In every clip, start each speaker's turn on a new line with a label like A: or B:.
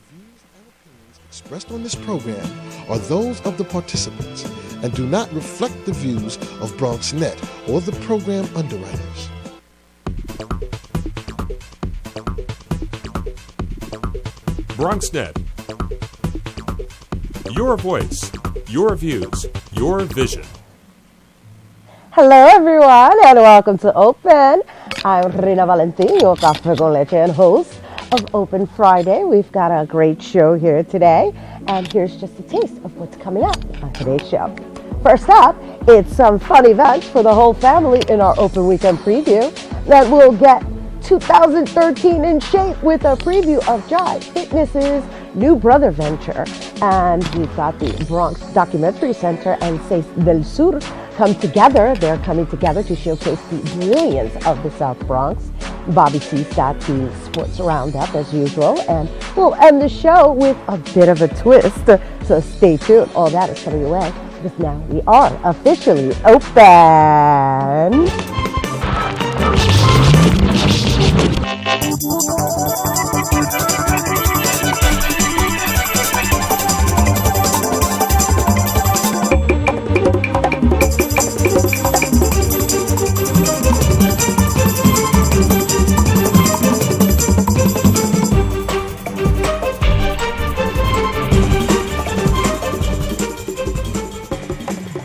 A: views and opinions expressed on this program are those of the participants and do not reflect the views of BronxNet or the program underwriters.
B: BronxNet. Your voice, your views, your vision.
C: Hello, everyone, and welcome to Open. I'm Rina Valentin, your Café con Leche and host of Open Friday. We've got a great show here today, and here's just a taste of what's coming up on today's show. First up, it's some fun events for the whole family in our Open Weekend preview that will get 2013 in shape with a preview of Jive Fitness's new brother venture. And we've got the Bronx Documentary Center and Seis del Sur come together. They're coming together to showcase the brilliance of the South Bronx. Bobby C's got the sports roundup as usual, and we'll end the show with a bit of a twist. So stay tuned. All that is coming your way because now we are officially open.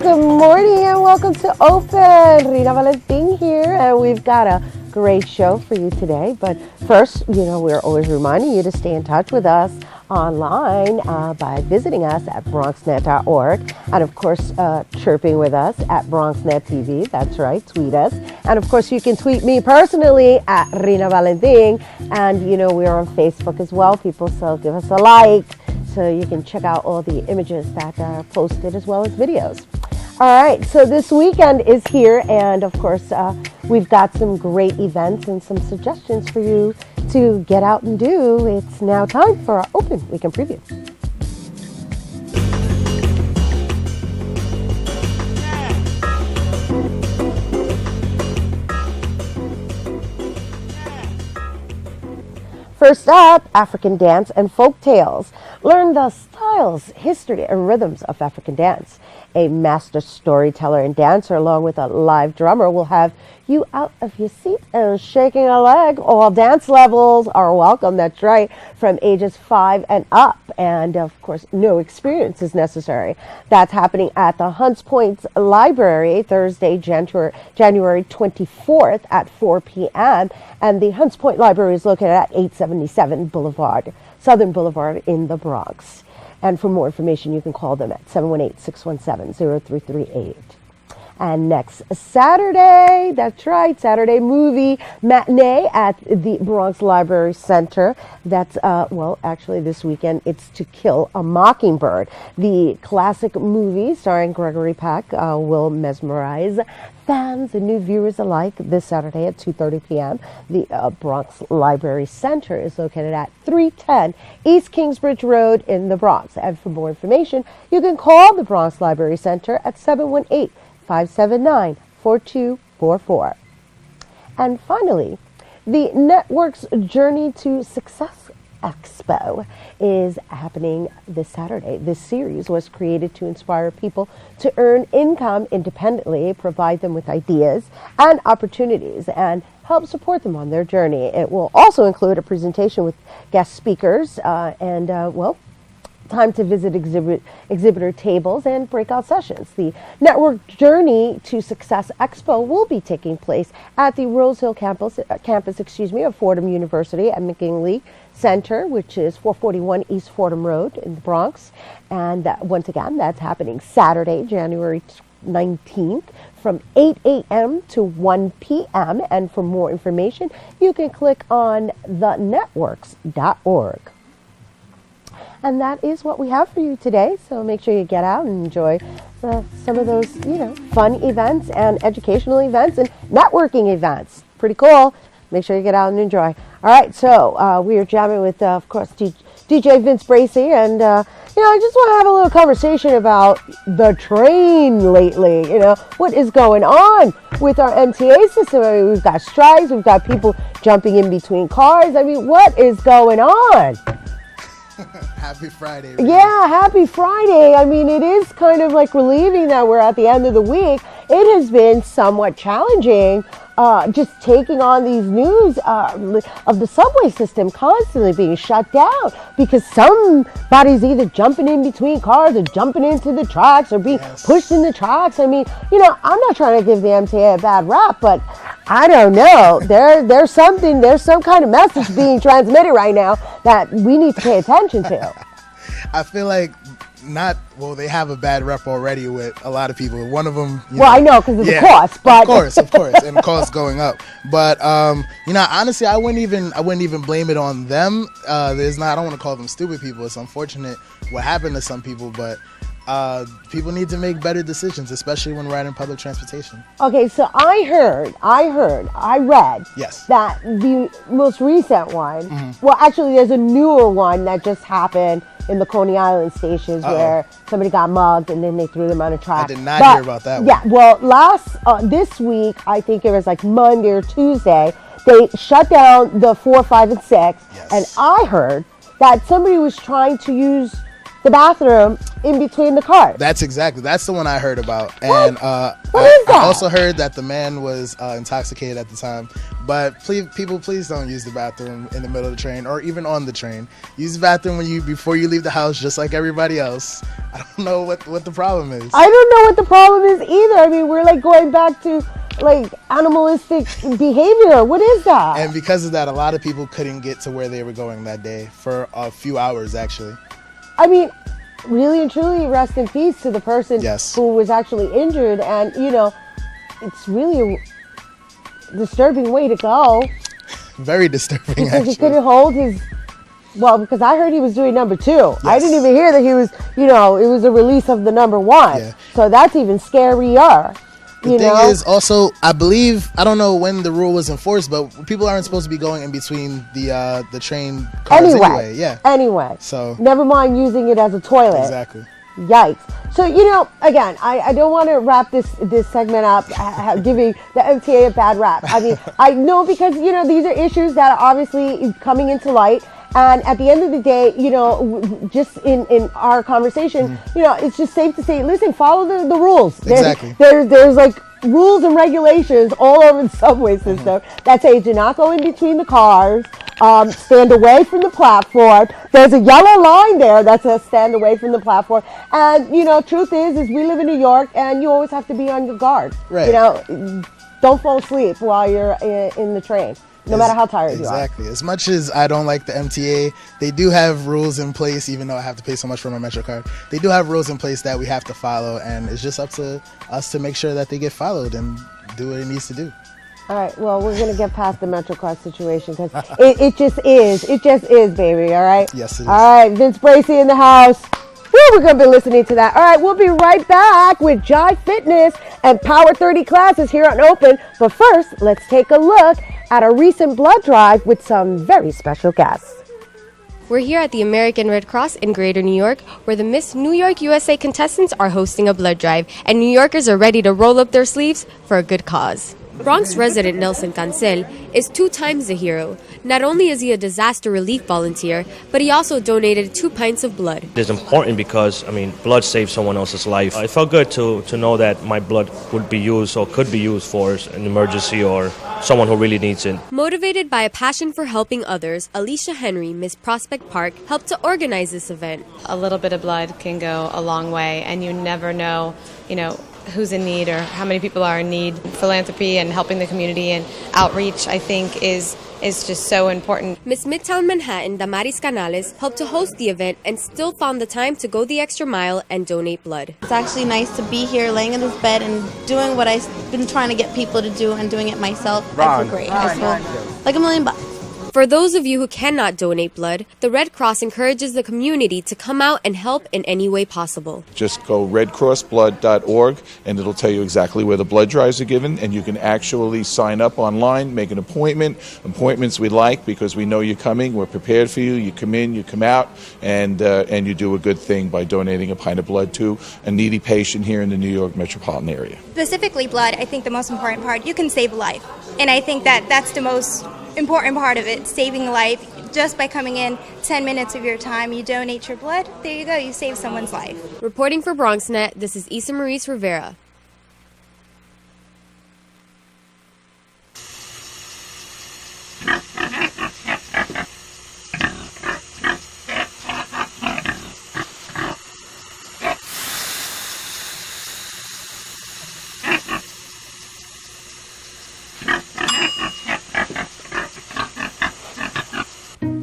C: Good morning and welcome to Open. Rina Valentin here, and we've got a great show for you today. But first, we're always reminding you to stay in touch with us online by visiting us at BronxNet.org, and of course, chirping with us at BronxNet TV. That's right, tweet us. And of course, you can tweet me personally at Rina Valentin, and we're on Facebook as well, people, so give us a like so you can check out all the images that are posted as well as videos. All right, so this weekend is here, and of course, we've got some great events and some suggestions for you to get out and do. It's now time for our Open Weekend Preview. First up, African dance and folk tales. Learn the styles, history, and rhythms of African dance. A master storyteller and dancer, along with a live drummer, will have you out of your seat and shaking a leg. All dance levels are welcome, that's right, from ages 5 and up. And of course, no experience is necessary. That's happening at the Hunts Point Library Thursday, January 24th at 4 p.m. And the Hunts Point Library is located at 877 Boulevard, Southern Boulevard in the Bronx. And for more information, you can call them at 718-617-0338. And next Saturday, that's right, Saturday movie matinee at the Bronx Library Center. That's, actually this weekend, it's To Kill a Mockingbird. The classic movie starring Gregory Peck will mesmerize fans and new viewers alike this Saturday at 2:30 p.m. The Bronx Library Center is located at 310 East Kingsbridge Road in the Bronx. And for more information, you can call the Bronx Library Center at 718-579-4244. And finally, the network's Journey to Success Expo is happening this Saturday. This series was created to inspire people to earn income independently, provide them with ideas and opportunities, and help support them on their journey. It will also include a presentation with guest speakers and time to visit exhibitor tables and breakout sessions. The Network Journey to Success Expo will be taking place at the Rose Hill campus of Fordham University at McKinley Center, which is 441 East Fordham Road in the Bronx. And once again, that's happening Saturday, January 19th from 8 a.m. to 1 p.m. And for more information, you can click on thenetworks.org. And that is what we have for you today. So make sure you get out and enjoy some of those, fun events and educational events and networking events. Pretty cool. Make sure you get out and enjoy. All right, so we are jamming with, of course, DJ Vince Bracey. And, I just want to have a little conversation about the train lately. What is going on with our MTA system? I mean, we've got strikes. We've got people jumping in between cars. I mean, what is going on?
D: Happy Friday.
C: Yeah, happy Friday. I mean, it is kind of like relieving that we're at the end of the week. It has been somewhat challenging just taking on these news of the subway system constantly being shut down because somebody's either jumping in between cars or jumping into the tracks or being pushed in the tracks. I mean, I'm not trying to give the MTA a bad rap, but I don't know. There's some kind of message being transmitted right now that we need to pay attention to.
D: I feel like they have a bad rep already with a lot of people. One of them,
C: I know because of the cost, but
D: of course, and the cost going up. But honestly, I wouldn't even blame it on them. I don't want to call them stupid people. It's unfortunate what happened to some people, but people need to make better decisions, especially when riding public transportation.
C: Okay, so I read
D: yes.
C: that the most recent one, well, actually, there's a newer one that just happened in the Coney Island stations where somebody got mugged and then they threw them on a track.
D: I did not hear about that one.
C: Yeah, well, this week, I think it was like Monday or Tuesday, they shut down the 4, 5, and 6,
D: yes.
C: and I heard that somebody was trying to use the bathroom in between the cars.
D: That's the one I heard about. And
C: what is that?
D: I also heard that the man was intoxicated at the time. But please don't use the bathroom in the middle of the train or even on the train. Use the bathroom before you leave the house, just like everybody else. I don't know what the problem is.
C: I don't know what the problem is either. I mean, we're like going back to like animalistic behavior. What is that?
D: And because of that, a lot of people couldn't get to where they were going that day for a few hours, actually.
C: I mean, really and truly, rest in peace to the person
D: yes.
C: who was actually injured. And, it's really a disturbing way to go.
D: Very disturbing,
C: because
D: actually.
C: He couldn't hold his... Well, because I heard he was doing number 2. Yes. I didn't even hear that he was, it was a release of the number 1. Yeah. So that's even scarier.
D: The thing is also, I don't know when the rule was enforced, but people aren't supposed to be going in between the train cars anyway. Yeah.
C: Anyway.
D: So
C: never mind using it as a toilet.
D: Exactly.
C: Yikes. So, again, I don't want to wrap this segment up giving the MTA a bad rap. I mean, I know because, these are issues that are obviously coming into light. And at the end of the day, just in our conversation, it's just safe to say, listen, follow the rules.
D: Exactly.
C: There's like rules and regulations all over the subway system that say do not go in between the cars, stand away from the platform. There's a yellow line there that says stand away from the platform. And, truth is we live in New York and you always have to be on your guard.
D: Right.
C: Don't fall asleep while you're in the train. No matter how tired you are.
D: Exactly. As much as I don't like the MTA, they do have rules in place, even though I have to pay so much for my Metro card. They do have rules in place that we have to follow, and it's just up to us to make sure that they get followed and do what it needs to do.
C: All right. Well, we're going to get past the Metro card situation because it just is. It just is, baby. All right?
D: Yes, it is.
C: All right. Vince Bracey in the house. Woo, we're going to be listening to that. All right. We'll be right back with Jive Fitness and Power 30 classes here on Open. But first, let's take a look at a recent blood drive with some very special guests.
E: We're here at the American Red Cross in Greater New York, where the Miss New York USA contestants are hosting a blood drive, and New Yorkers are ready to roll up their sleeves for a good cause. Bronx resident Nelson Cancel is 2 times a hero. Not only is he a disaster relief volunteer, but he also donated 2 pints of blood.
F: It's important because, blood saves someone else's life. It felt good to know that my blood would be used or could be used for an emergency or someone who really needs it.
E: Motivated by a passion for helping others, Alicia Henry, Miss Prospect Park, helped to organize this event.
G: A little bit of blood can go a long way, and you never know, who's in need or how many people are in need. Philanthropy and helping the community and outreach, I think, is just so important.
E: Miss Midtown Manhattan, Damaris Canales, helped to host the event and still found the time to go the extra mile and donate blood.
H: It's actually nice to be here laying in this bed and doing what I've been trying to get people to do and doing it myself. I feel great. I feel like $1 million.
E: For those of you who cannot donate blood, the Red Cross encourages the community to come out and help in any way possible.
I: Just go redcrossblood.org and it'll tell you exactly where the blood drives are given, and you can actually sign up online, make an appointment. Appointments we like because we know you're coming, we're prepared for you. You come in, you come out, and you do a good thing by donating a pint of blood to a needy patient here in the New York metropolitan area.
J: Specifically blood, I think the most important part, you can save a life. And I think that's the most important part of it, saving a life. just by coming in 10 minutes of your time, you donate your blood, there you go, you save someone's life.
E: Reporting for BronxNet, this is Isa Maurice Rivera.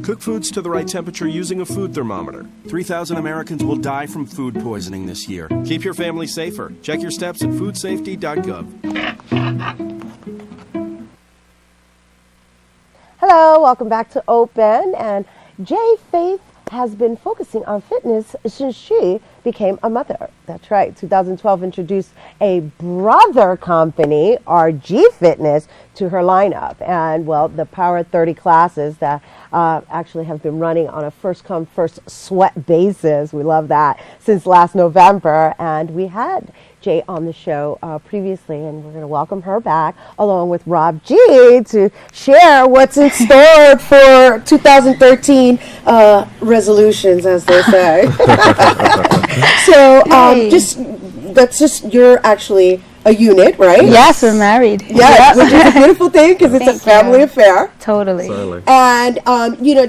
K: Cook foods to the right temperature using a food thermometer. 3,000 Americans will die from food poisoning this year. Keep your family safer. Check your steps at foodsafety.gov.
C: Hello, welcome back to Open. And Jay Faith has been focusing on fitness since she became a mother. That's right. 2012 introduced a brother company, RG Fitness, to her lineup. And, well, the Power 30 classes that actually have been running on a first-come, first-sweat basis. We love that. Since last November. And we had Jay on the show previously, and we're going to welcome her back along with Rob G to share what's in store for 2013 resolutions, as they say. So you're actually a unit, right?
L: Yes, we're married.
C: Yes, which is a beautiful thing because it's a family affair.
L: Totally.
C: And,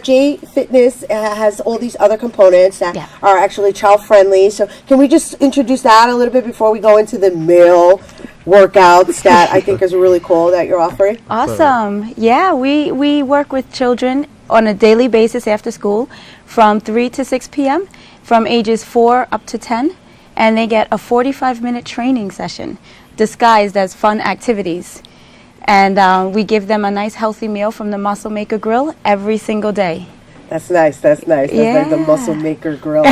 C: J Fitness has all these other components that are actually child-friendly. So can we just introduce that a little bit before we go into the male workouts that I think is really cool that you're offering?
L: Awesome. Yeah, we work with children on a daily basis after school from 3 to 6 p.m. from ages 4 up to 10. And they get a 45-minute training session disguised as fun activities. And we give them a nice healthy meal from the Muscle Maker Grill every single day.
C: That's nice. That's nice.
L: Yeah.
C: That's like the Muscle Maker Grill.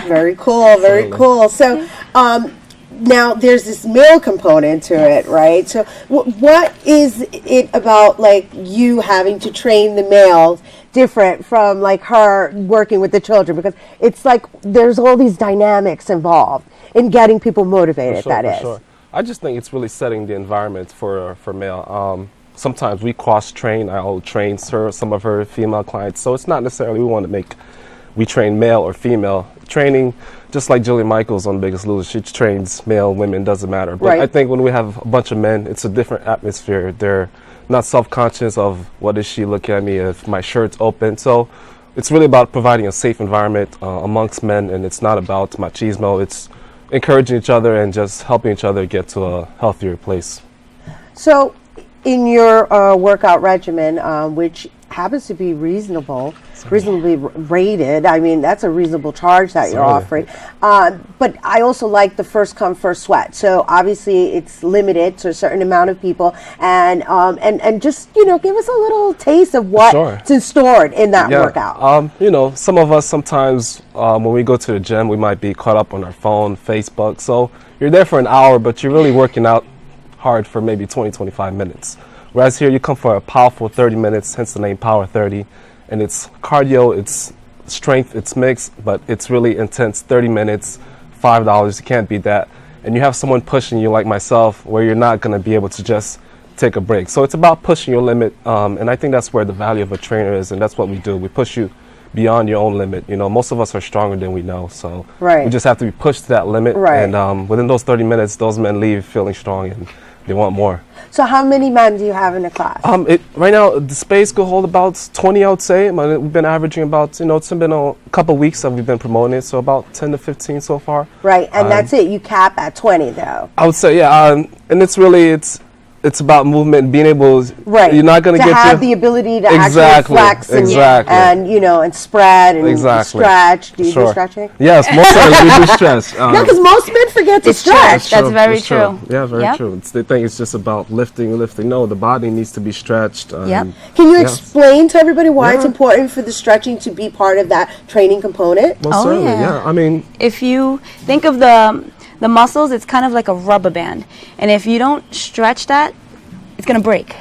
C: Very cool. Very cool. So now there's this male component to it, right? So what is it about, like, you having to train the males different from, like, her working with the children? Because it's like there's all these dynamics involved in getting people motivated.
M: Sure. I just think it's really setting the environment for male. Sometimes we cross-train. I'll train some of her female clients. So it's not necessarily we train male or female. Training, just like Jillian Michaels on Biggest Loser, she trains male, women, doesn't matter. But I think when we have a bunch of men, it's a different atmosphere. They're not self-conscious of what is she looking at me if my shirt's open. So it's really about providing a safe environment amongst men, and it's not about machismo. It's encouraging each other and just helping each other get to a healthier place.
C: So in your workout regimen, which happens to be reasonably rated. I mean, that's a reasonable charge that you're offering. But I also like the first come, first sweat. So obviously it's limited to a certain amount of people, and just, give us a little taste of what's in store in that workout.
M: Some of us sometimes when we go to the gym, we might be caught up on our phone, Facebook. So you're there for an hour, but you're really working out hard for maybe 20-25 minutes. Whereas here you come for a powerful 30 minutes, hence the name Power 30. And it's cardio, it's strength, it's mixed, but it's really intense. 30 minutes, $5, you can't beat that. And you have someone pushing you like myself where you're not going to be able to just take a break. So it's about pushing your limit, and I think that's where the value of a trainer is, and that's what we do. We push you beyond your own limit. Most of us are stronger than we know, so we just have to be pushed to that limit. And within those 30 minutes, those men leave feeling strong and they want more.
C: So how many men do you have in the class?
M: Right now, the space could hold about 20, I would say. We've been averaging about, it's been a couple of weeks that we've been promoting it, so about 10 to 15 so far.
C: Right, and that's it. You cap at 20, though.
M: I would say, and it's really, it's about movement, being able. You're not going
C: to have the ability to actually flex and and spread and stretch. Do you do stretching?
M: Yes, most times we do stretch.
C: No, because most men forget to stretch.
L: That's very true.
M: Yeah, very true. They think it's just about lifting. No, the body needs to be stretched.
C: Can you explain to everybody why it's important for the stretching to be part of that training component?
M: Most certainly, I mean,
L: if you think of the muscles, it's kind of like a rubber band. And if you don't stretch that, it's going to break.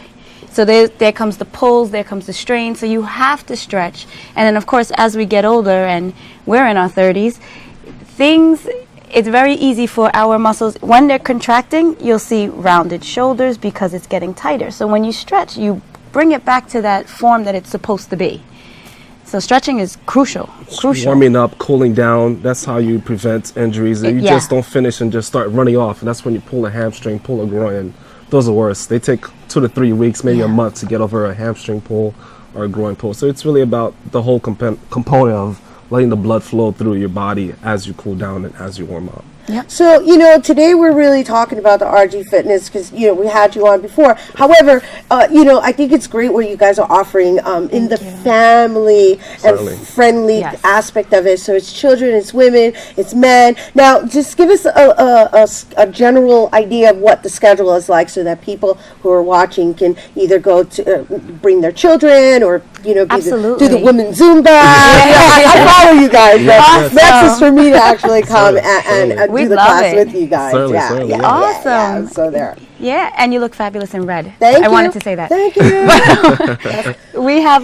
L: So there comes the pulls, there comes the strain. So you have to stretch. And then, of course, as we get older and we're in our 30s, it's very easy for our muscles. When they're contracting, you'll see rounded shoulders because it's getting tighter. So when you stretch, you bring it back to that form that it's supposed to be. So stretching is crucial.
M: Warming up, cooling down, that's how you prevent injuries. You just don't finish and just start running off. And that's when you pull a hamstring, pull a groin. Those are worse. They take 2 to 3 weeks, maybe a month to get over a hamstring pull or a groin pull. So it's really about the whole component of letting the blood flow through your body as you cool down and as you warm up.
C: Yep. So, today we're really talking about the RG Fitness because, we had you on before. However, I think it's great what you guys are offering in the family and friendly aspect of it. So it's children, it's women, it's men. Now, just give us a general idea of what the schedule is like so that people who are watching can either go to bring their children or, do the women's Zumba. I follow you guys. That's just for me to actually come and do the class with you guys.
L: Certainly. Awesome.
C: So there.
L: Yeah, and you look fabulous in red.
C: Thank you.
L: I wanted to say that.
C: Thank you.
L: We have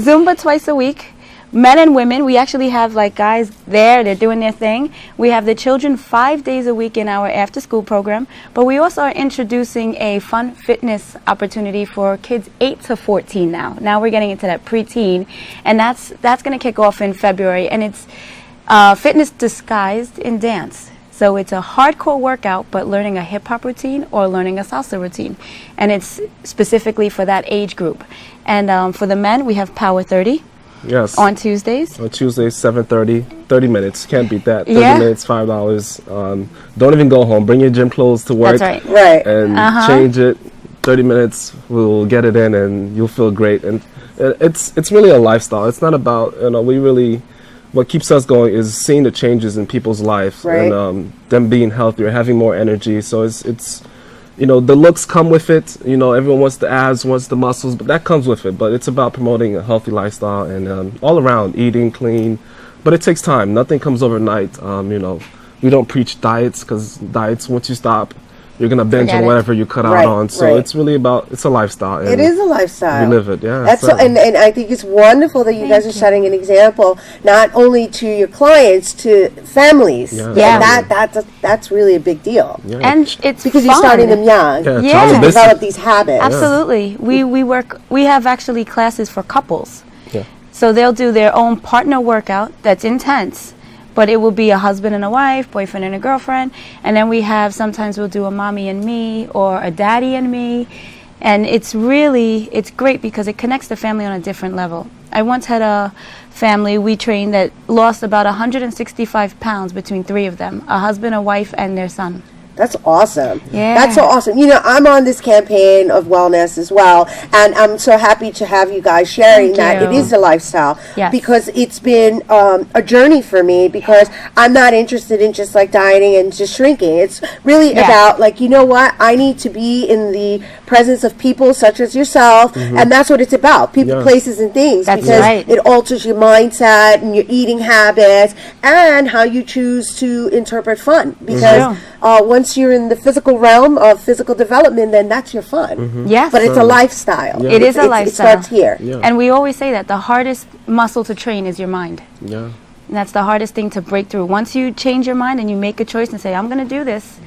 L: Zumba twice a week. Men and women, we actually have guys there, they're doing their thing. We have the children 5 days a week in our after school program, but we also are introducing a fun fitness opportunity for kids 8 to 14 now. Now we're getting into that preteen, and that's going to kick off in February, and it's fitness disguised in dance. So it's a hardcore workout, but learning a hip-hop routine or learning a salsa routine. And it's specifically for that age group. And for the men, we have Power 30.
M: Yes.
L: On Tuesdays?
M: On Tuesdays, 7:30, 30 minutes. Can't beat that. 30 minutes, $5. Don't even go home. Bring your gym clothes to work.
L: That's right.
M: And change it. 30 minutes, we'll get it in and you'll feel great. And it's really a lifestyle. It's not about, what keeps us going is seeing the changes in people's lives and them being healthier, having more energy. So it's the looks come with it. Everyone wants the abs, wants the muscles, but that comes with it. But it's about promoting a healthy lifestyle and all around eating clean. But it takes time. Nothing comes overnight. We don't preach diets because diets, once you stop, you're going to binge on whatever you cut out on. So it's really it's a lifestyle.
C: It is a lifestyle.
M: We live it, yeah.
C: That's and I think it's wonderful that you guys are setting an example, not only to your clients, to families. Yeah. That's really a big deal.
L: Yeah. And it's
C: because you're starting them young.
L: Yeah.
C: To develop these habits.
L: Absolutely. We have actually classes for couples.
M: Yeah.
L: So they'll do their own partner workout that's intense. But it will be a husband and a wife, boyfriend and a girlfriend. And then sometimes we'll do a mommy and me or a daddy and me. And it's great because it connects the family on a different level. I once had a family we trained that lost about 165 pounds between 3 of them, a husband, a wife, and their son.
C: That's awesome.
L: Yeah.
C: That's so awesome. I'm on this campaign of wellness as well, and I'm so happy to have you guys sharing that it is a lifestyle.
L: Yes.
C: Because it's been a journey for me because I'm not interested in just dieting and just shrinking. It's really about I need to be in the presence of people such as yourself, and that's what it's about. People, places, and things.
L: That's
C: because it alters your mindset and your eating habits and how you choose to interpret fun. Because once you're in the physical realm of physical development, then that's your fun.
L: Yes.
C: But it's a lifestyle.
L: It is a lifestyle.
C: It starts here.
M: Yeah.
L: And we always say that the hardest muscle to train is your mind.
M: Yeah.
L: And that's the hardest thing to break through. Once you change your mind and you make a choice and say, I'm going to do this,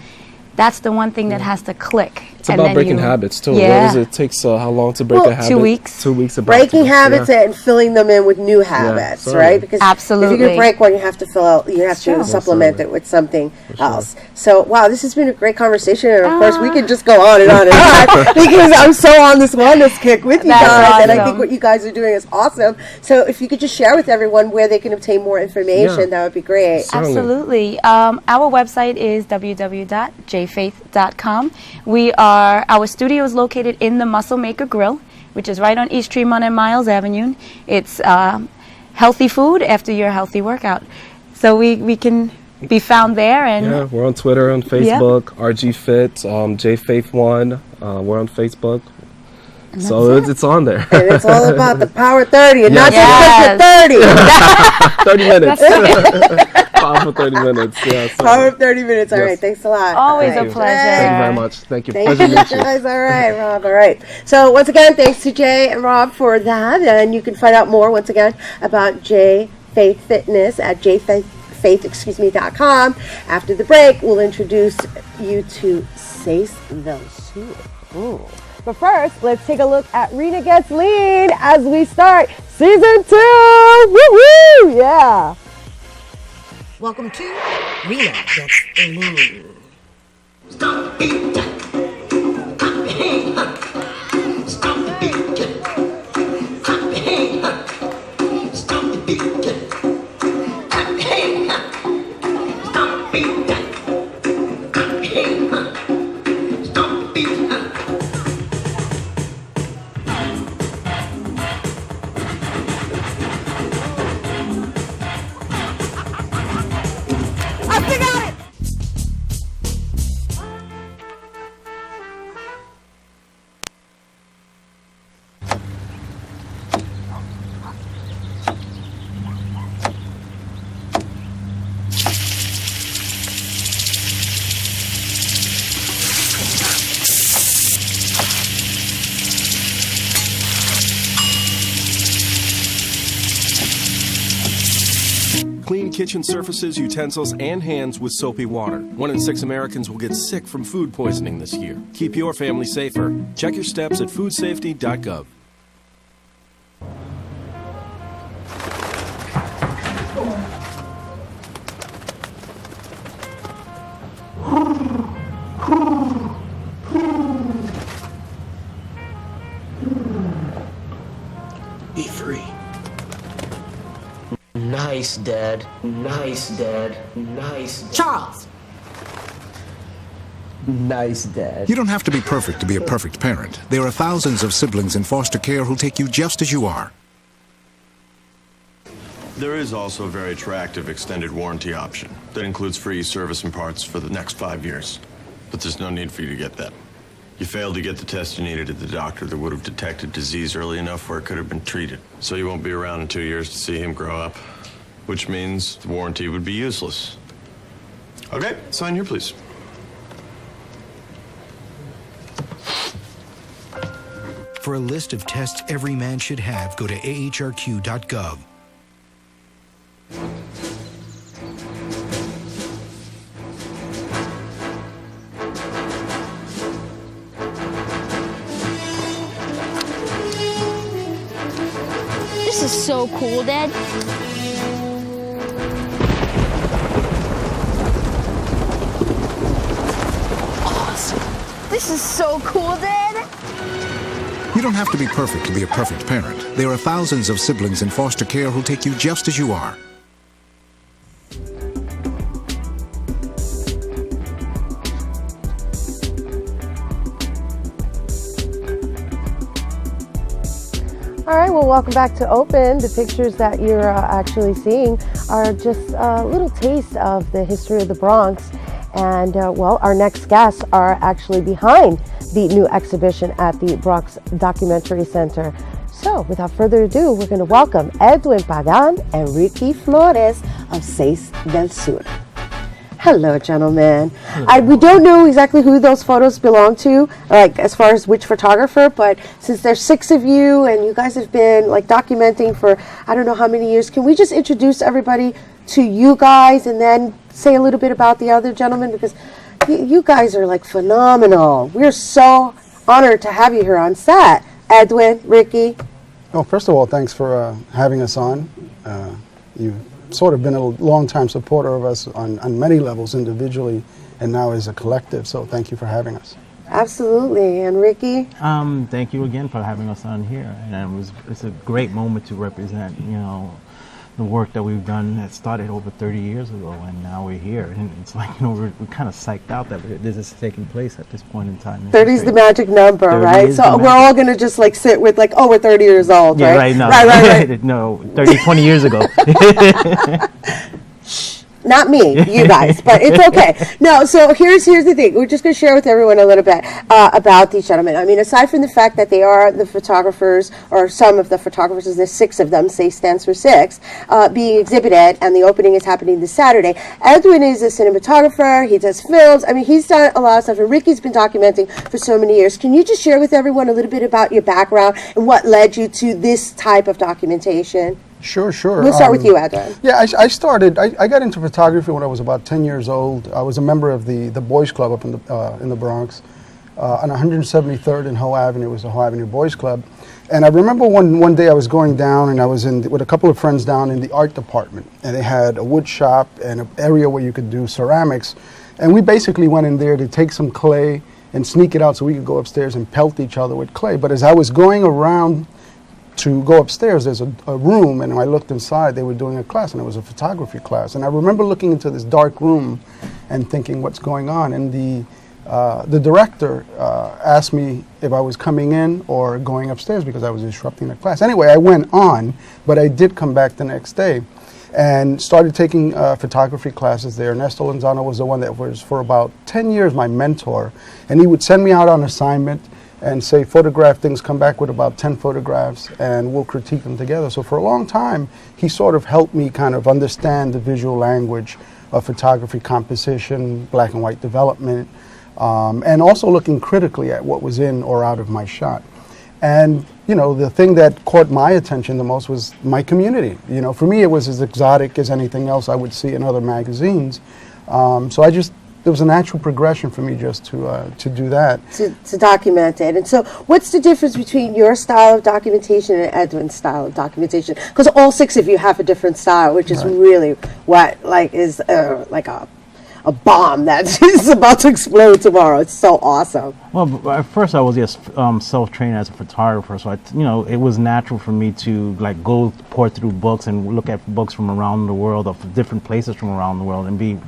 L: that's the one thing that has to click.
M: It's about breaking habits too.
L: Yeah.
M: What does it take? How long to break a habit?
L: 2 weeks.
M: 2 weeks.
C: Breaking habits and filling them in with new habits, right? Because if you're going to break one, you have to to supplement it with something else. So, wow, this has been a great conversation, and of course, we could just go on and on and on because I'm so on this wellness kick with you guys, and I think what you guys are doing is awesome. So, if you could just share with everyone where they can obtain more information, that would be great.
L: Absolutely. Our website is www.jfaith.com. Our studio is located in the Muscle Maker Grill, which is right on East Tremont and Miles Avenue. It's healthy food after your healthy workout. So we can be found there. And
M: we're on Twitter, on Facebook, RG Fit, JFaith1. We're on Facebook. So it's on there.
C: And it's all about the Power 30 and not just the 30.
M: 30 minutes. Power for 30 minutes. Yeah,
C: Power of 30 minutes. All right. Thanks a lot.
L: Always a pleasure.
M: Thank you very much. Thank you.
C: Thank you guys. All right, Rob. All right. So once again, thanks to Jay and Rob for that. And you can find out more once again about J Faith Fitness at jfaith.com. After the break, we'll introduce you to Seis del Sur. But first, let's take a look at Rena Gets Lean as we start season 2. Woo-woo! Yeah.
N: Welcome to Rena Gets Lean. Stop the beat. Clap your hands. Stop the beat. Clap your hands. Stop the beat. Clap your hands. Stop the beat. Clap your hands. Stop the beat.
C: I got it!
K: Clean kitchen surfaces, utensils, and hands with soapy water. 1 in 6 Americans will get sick from food poisoning this year. Keep your family safer. Check your steps at foodsafety.gov.
N: Be free. Nice, Dad. Nice, Dad. Nice. Charles!
O: Nice, Dad.
P: You don't have to be perfect to be a perfect parent. There are thousands of siblings in foster care who'll take you just as you are.
Q: There is also a very attractive extended warranty option that includes free service and parts for the next 5 years. But there's no need for you to get that. You failed to get the test you needed at the doctor that would have detected disease early enough where it could have been treated. So you won't be around in 2 years to see him grow up, which means the warranty would be useless. Okay, sign here, please.
R: For a list of tests every man should have, go to ahrq.gov.
S: This is so cool, Dad. Awesome. This is so cool, Dad.
P: You don't have to be perfect to be a perfect parent. There are thousands of siblings in foster care who'll take you just as you are.
C: All right, well, welcome back to Open. The pictures that you're actually seeing are just a little taste of the history of the Bronx. And, well, our next guests are actually behind the new exhibition at the Bronx Documentary Center. So, without further ado, we're going to welcome Edwin Pagan and Ricky Flores of Seis del Sur. Hello, gentlemen. We don't know exactly who those photos belong to, like as far as which photographer, but since there's 6 of you and you guys have been like documenting for I don't know how many years, can we just introduce everybody to you guys and then say a little bit about the other gentlemen, because you guys are like phenomenal. We're so honored to have you here on set. Edwin, Ricky.
T: Well, first of all, thanks for having us on. You've sort of been a long-time supporter of us on many levels individually and now as a collective, so thank you for having us.
C: Absolutely. And Ricky?
U: Thank you again for having us on here. And it's a great moment to represent, you know, the work that we've done that started over 30 years ago, and now we're here. And it's like, you know, we're kind of psyched out that this is taking place at this point in time.
C: 30 is the magic number, right? So we're all going to just like sit with like, oh, we're 30 years old,
U: yeah,
C: right?
U: No.
C: Right.
U: No, 30, 20 years ago.
C: Not me, you guys, but it's okay. No, so here's the thing. We're just going to share with everyone a little bit about these gentlemen. I mean, aside from the fact that they are the photographers, or some of the photographers, there's 6 of them, SAY stands for 6, being exhibited, and the opening is happening this Saturday. Edwin is a cinematographer. He does films. I mean, he's done a lot of stuff, and Ricky's been documenting for so many years. Can you just share with everyone a little bit about your background and what led you to this type of documentation?
T: Sure.
C: We'll start with you, Edwin.
T: Yeah, I got into photography when I was about 10 years old. I was a member of the Boys Club up in the Bronx. on 173rd and Hoe Avenue. It was the Hoe Avenue Boys Club. And I remember one day I was going down, and I was with a couple of friends down in the art department. And they had a wood shop and an area where you could do ceramics. And we basically went in there to take some clay and sneak it out so we could go upstairs and pelt each other with clay. But as I was going around to go upstairs, there's a room, and I looked inside, they were doing a class, and it was a photography class. And I remember looking into this dark room and thinking, what's going on? And the director asked me if I was coming in or going upstairs because I was disrupting the class. Anyway, I went on, but I did come back the next day and started taking photography classes there. Ernesto Lozano was the one that was for about 10 years my mentor, and he would send me out on assignment and say, photograph things, come back with about 10 photographs, and we'll critique them together. So for a long time, he sort of helped me kind of understand the visual language of photography composition, black and white development, and also looking critically at what was in or out of my shot. And, you know, the thing that caught my attention the most was my community. You know, for me, it was as exotic as anything else I would see in other magazines. So there was a natural progression for me just to do that.
C: To document it. And so what's the difference between your style of documentation and Edwin's style of documentation? Because all six of you have a different style, which is really what is like a bomb that is about to explode tomorrow. It's so awesome.
U: Well, at first I was just self-trained as a photographer, so it was natural for me to go pour through books and look at books from around the world, of different places from around the world, and be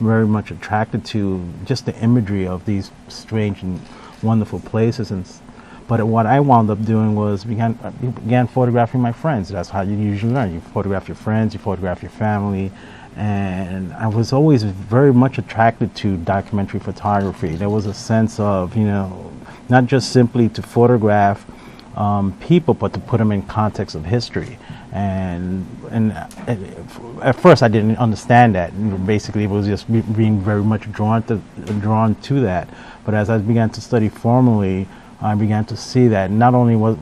U: very much attracted to just the imagery of these strange and wonderful places. But what I wound up doing was began photographing my friends. That's how you usually learn. You photograph your friends, you photograph your family. And I was always very much attracted to documentary photography. There was a sense of, not just simply to photograph people, but to put them in context of history. And at first I didn't understand that. Basically, it was just being very much drawn to that. But as I began to study formally, I began to see that not only was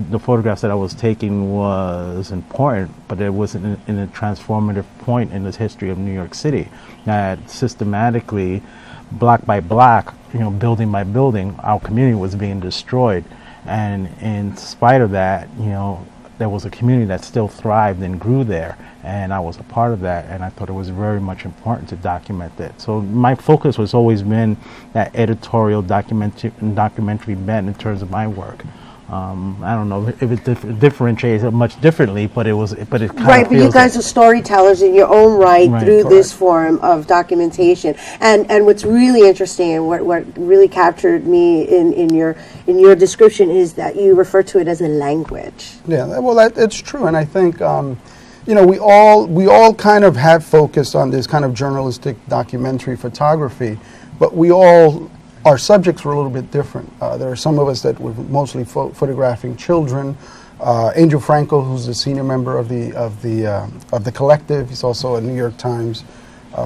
U: the photographs that I was taking was important, but it was in a transformative point in the history of New York City. That systematically, block by block, building by building, our community was being destroyed, and in spite of that, there was a community that still thrived and grew there, and I was a part of that, and I thought it was very much important to document that. So my focus was always been that editorial documentary bent in terms of my work. I don't know if it differentiates much differently, but it kind of
C: right. But you guys are storytellers in your own right through this form of documentation. And what's really interesting and what really captured me in your description is that you refer to it as a language.
T: Yeah, well, it's true, and I think we all kind of have focused on this kind of journalistic documentary photography, but our subjects were a little bit different. There are some of us that were mostly photographing children. Angel Franco, who's a senior member of the collective, he's also a New York Times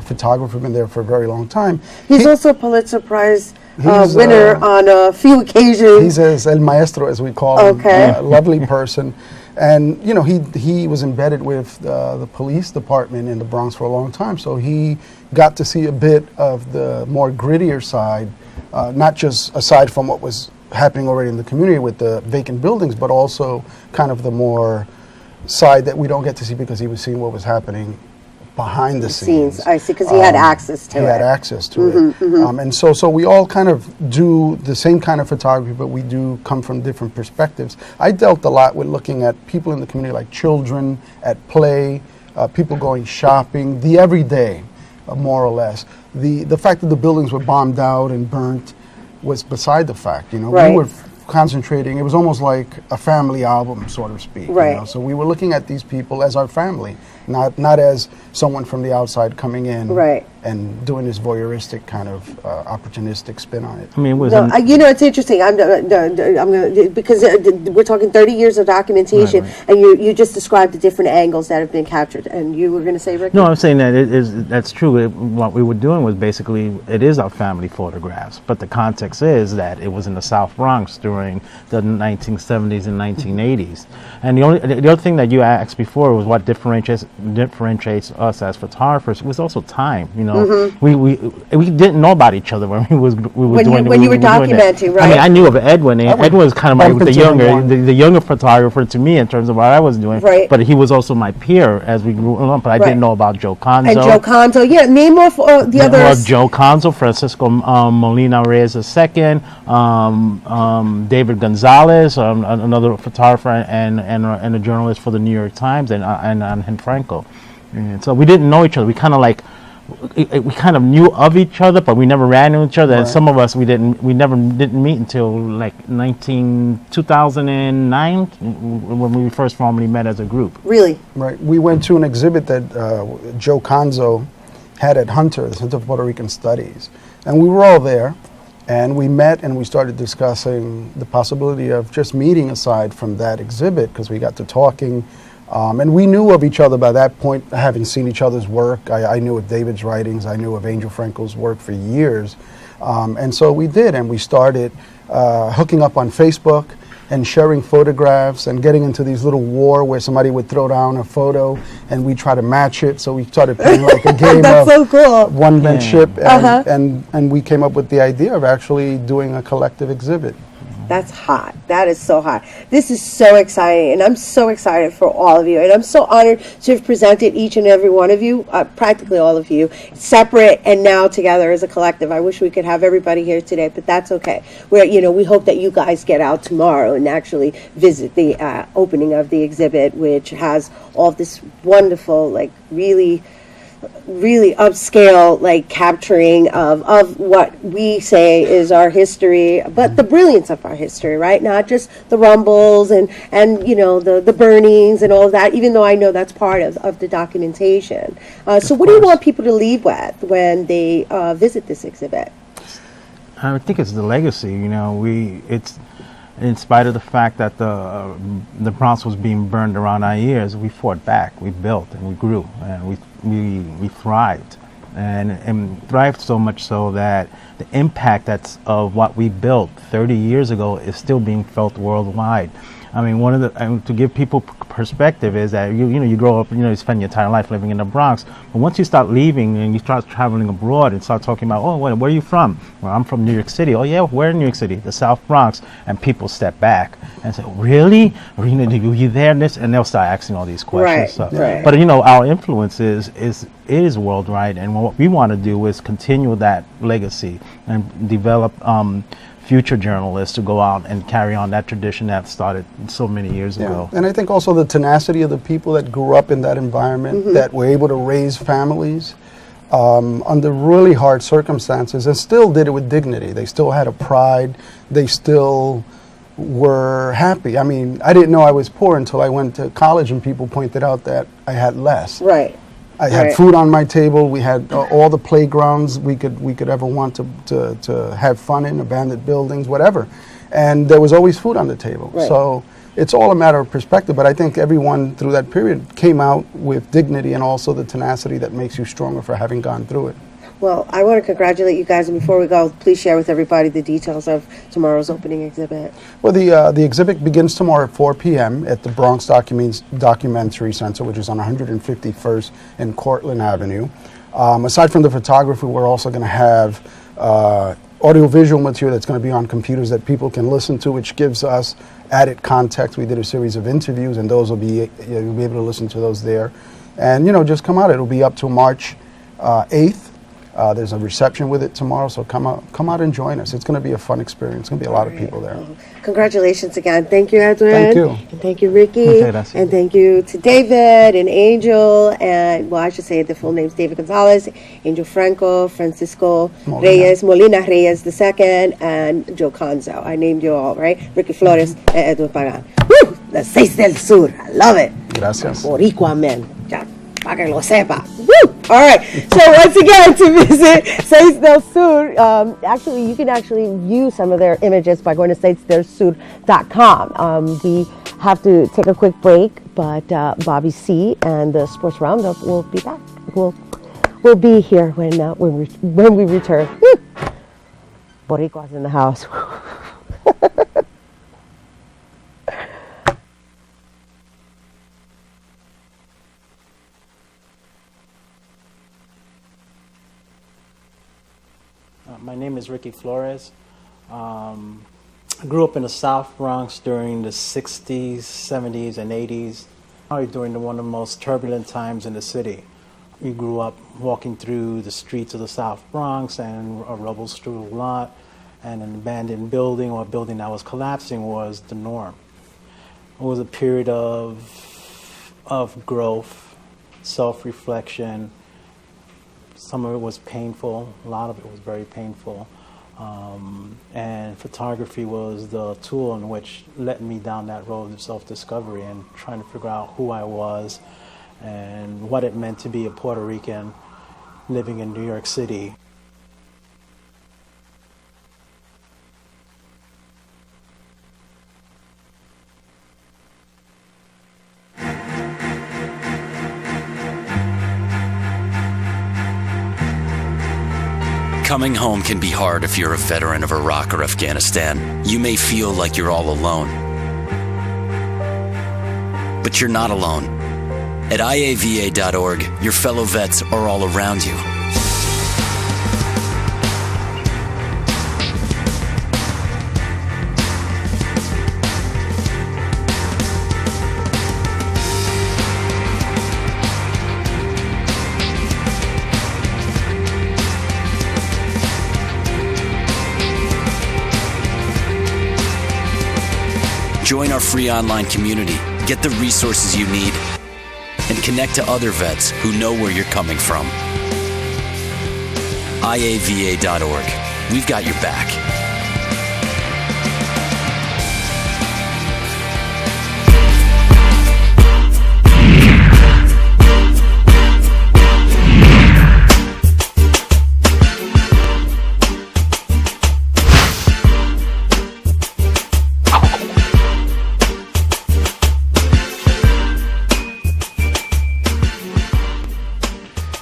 T: photographer, been there for a very long time.
C: He's also a Pulitzer Prize winner on a few occasions.
T: He's El Maestro, as we call him. A lovely person. And he was embedded with the police department in the Bronx for a long time, so he got to see a bit of the more grittier side, not just aside from what was happening already in the community with the vacant buildings, but also kind of the more side that we don't get to see because he was seeing what was happening behind the scenes.
C: I see, because he had access to it.
T: He had access to it. And so we all kind of do the same kind of photography, but we do come from different perspectives. I dealt a lot with looking at people in the community, like children at play, people going shopping, the everyday, more or less. The fact that the buildings were bombed out and burnt was beside the fact. We were concentrating. It was almost like a family album, so to speak. So we were looking at these people as our family, not as someone from the outside coming in and doing this voyeuristic kind of opportunistic spin on it.
U: I mean, it was
C: it's interesting. I'm gonna because we're talking 30 years of documentation, and you just described the different angles that have been captured. And you were going to say, Rick?
U: No, I'm saying that that's true. What we were doing was basically it is our family photographs, but the context is that it was in the South Bronx during the 1970s and 1980s. And the other thing that you asked before was what differentiates us as photographers. It was also time. know, we didn't know about each other when we were
C: documenting, right?
U: I mean, I knew of Edwin, and Edwin was kind of
T: bump
U: the
T: into
U: the younger photographer to me in terms of what I was doing.
C: Right.
U: But he was also my peer as we grew up. But I didn't know about Joe Conzo.
C: And Joe Conzo, yeah. Name off the others.
U: Joe Conzo, Francisco Molina Reyes II, David Gonzalez, another photographer and a journalist for the New York Times, and Franco. And so we didn't know each other. We kind of knew of each other, but we never ran into each other. Right. And some of us we never meet until like 2009 when we first formally met as a group.
C: Really?
T: Right. We went to an exhibit that Joe Conzo had at Hunter, the Center for Puerto Rican Studies, and we were all there. And we met and we started discussing the possibility of just meeting aside from that exhibit, because we got to talking. And we knew of each other by that point, having seen each other's work. I knew of David's writings. I knew of Angel Franco's work for years. And so we did, and we started hooking up on Facebook and sharing photographs and getting into these little war where somebody would throw down a photo and we try to match it. So we started playing like a game of
C: so cool.
T: one-manship. And we came up with the idea of actually doing a collective exhibit.
C: That's hot. That is so hot. This is so exciting, and I'm so excited for all of you. And I'm so honored to have presented each and every one of you, practically all of you, separate and now together as a collective. I wish we could have everybody here today, but that's okay. We hope that you guys get out tomorrow and actually visit the opening of the exhibit, which has all this wonderful, like really upscale, like capturing of what we say is our history, but the brilliance of our history, right? Not just the rumbles and the burnings and all of that, even though I know that's part of the documentation. So what do you want people to leave with when they visit this exhibit?
U: I think it's the legacy. It's in spite of the fact that the Bronx was being burned around our ears, we fought back, we built, and we grew, and we thrived, and thrived so much so that the impact of what we built 30 years ago is still being felt worldwide. I mean, to give people perspective is that you grow up, you spend your entire life living in the Bronx, but once you start leaving and you start traveling abroad and start talking about, where are you from? Well, I'm from New York City. Oh yeah, where in New York City? The South Bronx. And people step back and say, really? Were you there? And they'll start asking all these questions.
C: Right.
U: But our influence is worldwide, and what we want to do is continue that legacy and develop future journalists to go out and carry on that tradition that started so many years ago.
T: And I think also the tenacity of the people that grew up in that environment, that were able to raise families under really hard circumstances and still did it with dignity. They still had a pride. They still were happy. I mean, I didn't know I was poor until I went to college and people pointed out that I had less.
C: Right.
T: I had food on my table. We had all the playgrounds we could ever want to have fun in, abandoned buildings, whatever. And there was always food on the table.
C: Right.
T: So it's all a matter of perspective. But I think everyone through that period came out with dignity and also the tenacity that makes you stronger for having gone through it.
C: Well, I want to congratulate you guys, and before we go, please share with everybody the details of tomorrow's opening exhibit.
T: Well, the exhibit begins tomorrow at 4 p.m. at the Bronx Documentary Center, which is on 151st and Cortlandt Avenue. Aside from the photography, we're also going to have audiovisual material that's going to be on computers that people can listen to, which gives us added context. We did a series of interviews, and those will you'll be able to listen to those there. And, just come out. It'll be up to March 8th. There's a reception with it tomorrow, so come out and join us. It's going to be a fun experience. It's going to be a lot of people there.
C: Congratulations again. Thank you, Edwin.
T: Thank you.
C: And thank you, Ricky. And thank you to David and Angel. And, I should say the full names: David Gonzalez, Angel Franco, Francisco Molina Reyes II, and Joe Conzo. I named you all, right? Ricky Flores and Edwin Pagan. Woo! The Seis del Sur. I love it.
T: Gracias.
C: Boricua, man. Para que lo sepa. Woo! All right. So once again, to visit Seis del Sur, actually, you can view some of their images by going to seisdelsur.com. We have to take a quick break, but Bobby C. and the Sports Roundup will be back. We'll be here when we return. Woo! Boricua's in the house.
U: My name is Ricky Flores. I grew up in the South Bronx during the 60s, 70s, and 80s, probably during one of the most turbulent times in the city. We grew up walking through the streets of the South Bronx, and a rubble-strewn lot and an abandoned building or a building that was collapsing was the norm. It was a period of growth, self-reflection. Some of it was painful, a lot of it was very painful. And photography was the tool in which led me down that road of self-discovery and trying to figure out who I was and what it meant to be a Puerto Rican living in New York City.
O: Coming home can be hard if you're a veteran of Iraq or Afghanistan. You may feel like you're all alone. But you're not alone. At IAVA.org, your fellow vets are all around you. Join our free online community, get the resources you need, and connect to other vets who know where you're coming from. IAVA.org. We've got your back.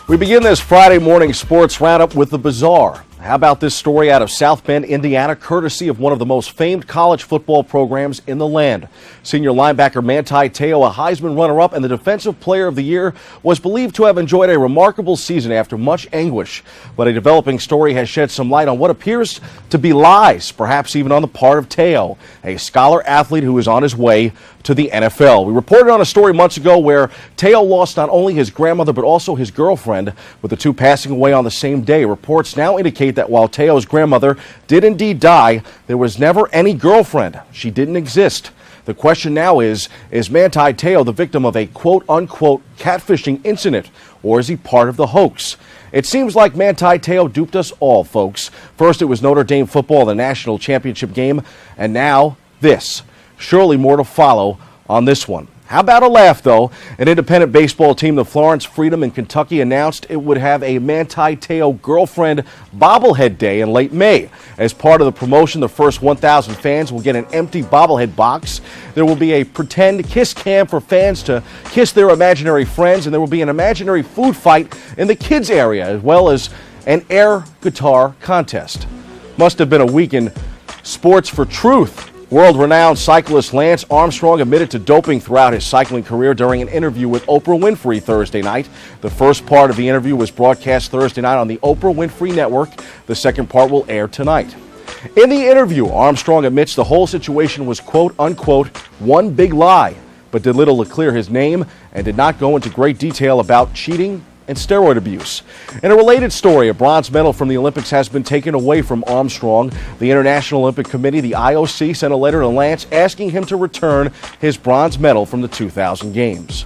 V: We begin this Friday morning sports roundup with the bizarre. How about this story out of South Bend, Indiana, courtesy of one of the most famed college football programs in the land. Senior linebacker Manti Te'o, a Heisman runner-up and the Defensive Player of the Year, was believed to have enjoyed a remarkable season after much anguish. But a developing story has shed some light on what appears to be lies, perhaps even on the part of Te'o, a scholar athlete who is on his way to the NFL. We reported on a story months ago where Te'o lost not only his grandmother but also his girlfriend, with the two passing away on the same day. Reports now indicate that while Te'o's grandmother did indeed die, there was never any girlfriend. She didn't exist. The question now is Manti Te'o the victim of a quote-unquote catfishing incident, or is he part of the hoax? It seems like Manti Te'o duped us all, folks. First it was Notre Dame football in the national championship game, and now this. Surely more to follow on this one. How about a laugh, though? An independent baseball team, the Florence Freedom in Kentucky, announced it would have a Manti Te'o girlfriend bobblehead day in late May. As part of the promotion, the first 1,000 fans will get an empty bobblehead box. There will be a pretend kiss cam for fans to kiss their imaginary friends, and there will be an imaginary food fight in the kids area, as well as an air guitar contest. Must have been a week in sports for truth. World-renowned cyclist Lance Armstrong admitted to doping throughout his cycling career during an interview with Oprah Winfrey Thursday night. The first part of the interview was broadcast Thursday night on the Oprah Winfrey Network. The second part will air tonight. In the interview, Armstrong admits the whole situation was quote-unquote one big lie, but did little to clear his name and did not go into great detail about cheating and steroid abuse. In a related story, a bronze medal from the Olympics has been taken away from Armstrong. The International Olympic Committee, the IOC, sent a letter to Lance asking him to return his bronze medal from the 2000 Games.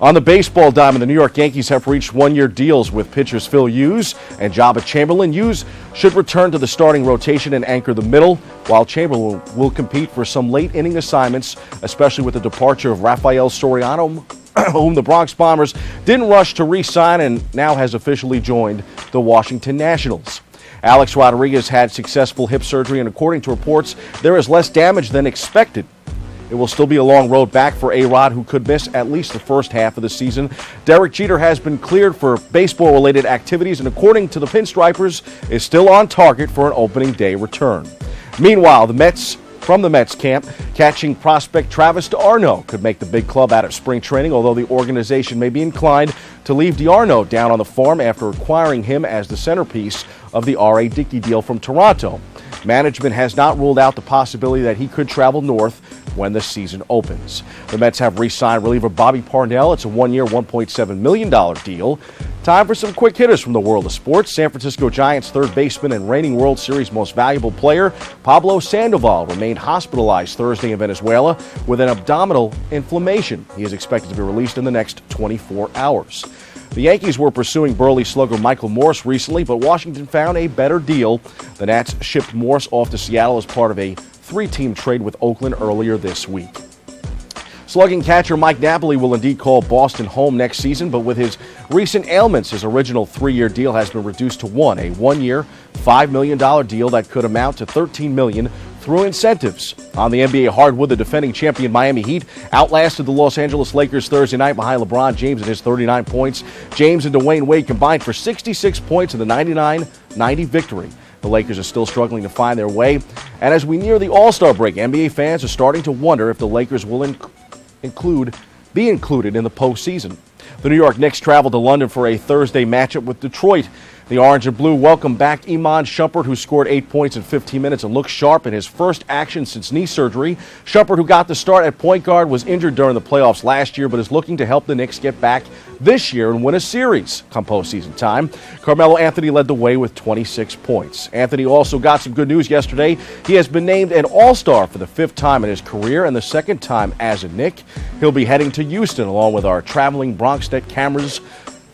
V: On the baseball diamond, the New York Yankees have reached one-year deals with pitchers Phil Hughes and Jabba Chamberlain. Hughes should return to the starting rotation and anchor the middle, while Chamberlain will compete for some late-inning assignments, especially with the departure of Rafael Soriano, whom the Bronx Bombers didn't rush to re-sign and now has officially joined the Washington Nationals. Alex Rodriguez had successful hip surgery, and according to reports, there is less damage than expected. It will still be a long road back for A-Rod, who could miss at least the first half of the season. Derek Jeter has been cleared for baseball-related activities and, according to the Pinstripers, is still on target for an opening day return. Meanwhile, from the Mets camp, catching prospect Travis d'Arnaud could make the big club out of spring training, although the organization may be inclined to leave d'Arnaud down on the farm after acquiring him as the centerpiece of the R.A. Dickey deal from Toronto. Management has not ruled out the possibility that he could travel north when the season opens. The Mets have re-signed reliever Bobby Parnell. It's a one-year, $1.7 million deal. Time for some quick hitters from the world of sports. San Francisco Giants third baseman and reigning World Series most valuable player Pablo Sandoval remained hospitalized Thursday in Venezuela with an abdominal inflammation. He is expected to be released in the next 24 hours. The Yankees were pursuing Burley slugger Michael Morse recently, but Washington found a better deal. The Nats shipped Morse off to Seattle as part of a three-team trade with Oakland earlier this week. Slugging catcher Mike Napoli will indeed call Boston home next season, but with his recent ailments, his original three-year deal has been reduced to a one-year, $5 million deal that could amount to $13 million through incentives. On the NBA hardwood, the defending champion Miami Heat outlasted the Los Angeles Lakers Thursday night behind LeBron James and his 39 points. James and Dwayne Wade combined for 66 points in the 99-90 victory. The Lakers are still struggling to find their way. And as we near the All-Star break, NBA fans are starting to wonder if the Lakers will be included in the postseason. The New York Knicks traveled to London for a Thursday matchup with Detroit. The Orange and Blue welcome back Iman Shumpert, who scored 8 points in 15 minutes and looked sharp in his first action since knee surgery. Shumpert, who got the start at point guard, was injured during the playoffs last year, but is looking to help the Knicks get back this year and win a series come postseason time. Carmelo Anthony led the way with 26 points. Anthony also got some good news yesterday. He has been named an All-Star for the 5th time in his career and the 2nd time as a Knick. He'll be heading to Houston along with our traveling BronxNet cameras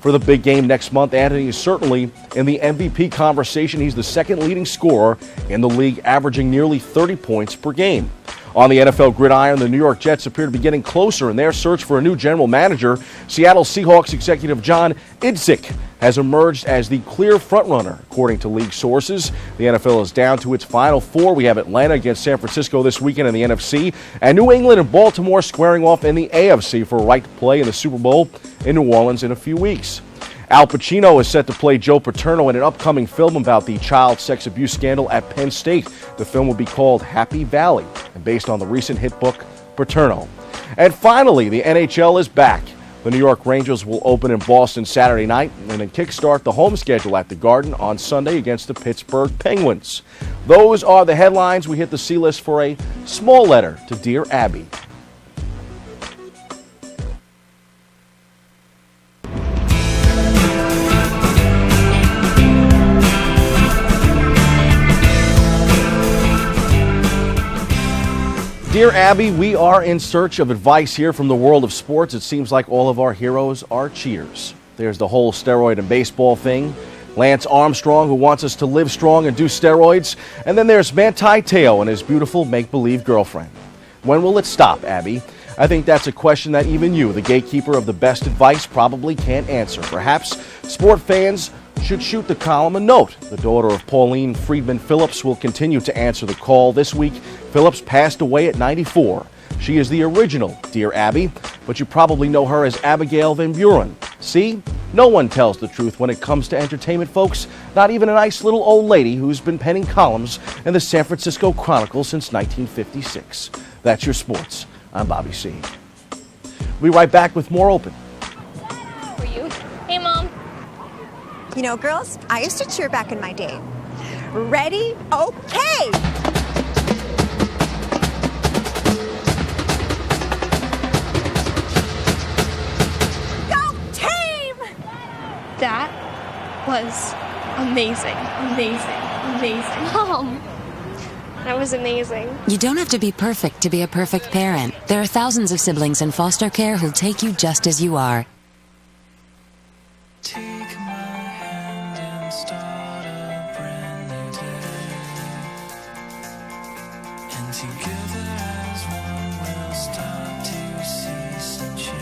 V: for the big game next month. Anthony is certainly in the MVP conversation. He's the 2nd leading scorer in the league, averaging nearly 30 points per game. On the NFL gridiron, the New York Jets appear to be getting closer in their search for a new general manager. Seattle Seahawks executive John Idzik has emerged as the clear frontrunner, according to league sources. The NFL is down to its final 4. We have Atlanta against San Francisco this weekend in the NFC, and New England and Baltimore squaring off in the AFC for a right to play in the Super Bowl in New Orleans in a few weeks. Al Pacino is set to play Joe Paterno in an upcoming film about the child sex abuse scandal at Penn State. The film will be called Happy Valley and based on the recent hit book Paterno. And finally, the NHL is back. The New York Rangers will open in Boston Saturday night and then kickstart the home schedule at the Garden on Sunday against the Pittsburgh Penguins. Those are the headlines. We hit the C-list for a small letter to Dear Abby. Dear Abby, we are in search of advice here from the world of sports. It seems like all of our heroes are cheaters. There's the whole steroid and baseball thing. Lance Armstrong, who wants us to live strong and do steroids. And then there's Manti Te'o and his beautiful make-believe girlfriend. When will it stop, Abby? I think that's a question that even you, the gatekeeper of the best advice, probably can't answer. Perhaps sport fans should shoot the column a note. The daughter of Pauline Friedman Phillips will continue to answer the call this week. Phillips passed away at 94. She is the original Dear Abby, but you probably know her as Abigail Van Buren. See? No one tells the truth when it comes to entertainment, folks. Not even a nice little old lady who's been penning columns in the San Francisco Chronicle since 1956. That's your sports. I'm Bobby C. We'll be right back with more Open.
A: How are you? Hey, Mom.
B: You know, girls, I used to cheer back in my day. Ready? Okay! Go team!
A: That was amazing. Mom, that was amazing.
W: You don't have to be perfect to be a perfect parent. There are thousands of siblings in foster care who'll take you just as you are.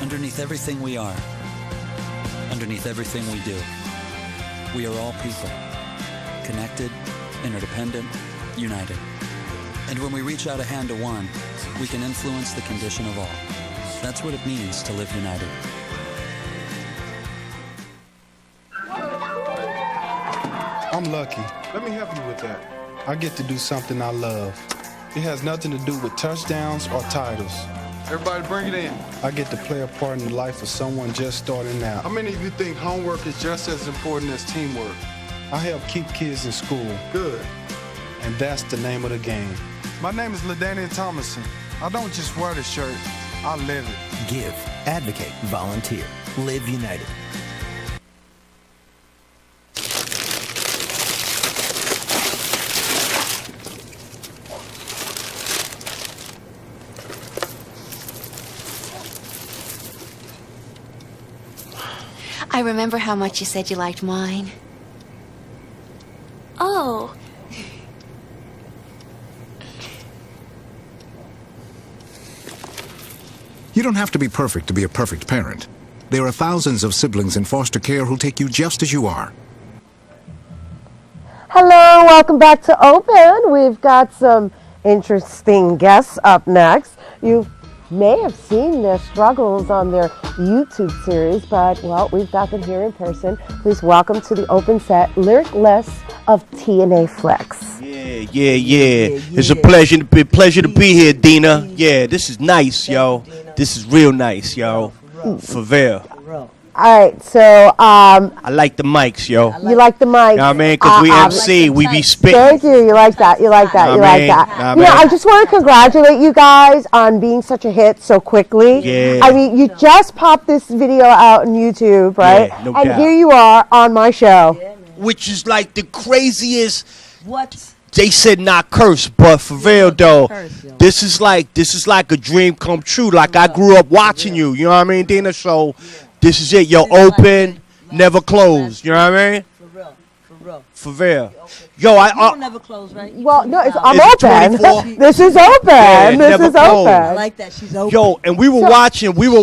X: Underneath everything we are, underneath everything we do, we are all people, connected, interdependent, united. And when we reach out a hand to one, we can influence the condition of all. That's what it means to live united.
Y: I'm lucky. Let me help you with that. I get to do something I love. It has nothing to do with touchdowns or titles. Everybody bring it in. I get to play a part in the life of someone just starting out. How many of you think homework is just as important as teamwork? I help keep kids in school. Good. And that's the name of the game. My name is LaDainian Thomason. I don't just wear the shirt, I live it.
D: Give, advocate, volunteer. Live United.
F: I remember how much you said you liked wine.
S: Oh.
P: You don't have to be perfect to be a perfect parent. There are thousands of siblings in foster care who'll take you just as you are.
C: Hello, welcome back to Open. We've got some interesting guests up next. You may have seen their struggles on their YouTube series, but, well, we've got them here in person. Please welcome to the Open set, Lyric Less of TNA Flex.
G: Yeah. It's a pleasure to be here, Dina. Yeah, this is nice, yo. This is real nice, yo. For real.
C: All right, so
G: I like the mics, yo.
C: you like the mic?
G: You know what I mean? Because we MC, we be spitting.
C: Thank you. You like that. You like that.
G: Know
C: You
G: what I
C: like
G: mean?
C: that.
G: Know what
C: You know,
G: I mean?
C: I just want to congratulate you guys on being such a hit so quickly.
G: Yeah.
C: I mean, you just popped this video out on YouTube, right?
G: Yeah, no
C: and
G: doubt.
C: here you are on my show.
G: Which is like the craziest.
H: What?
G: They said not curse, but for real though, this is like a dream come true. Like I grew up watching you. You know what I mean, Dina? So this is it. You're open, never closed. You know what I mean? For real. Yo,
H: You don't never close, right?
C: Well, no, I'm
G: Is it
C: open.
G: 24?
C: This is open.
G: Yeah,
C: this
G: never
C: is
G: closed.
C: open.
H: I like that. She's open.
G: Yo, and we were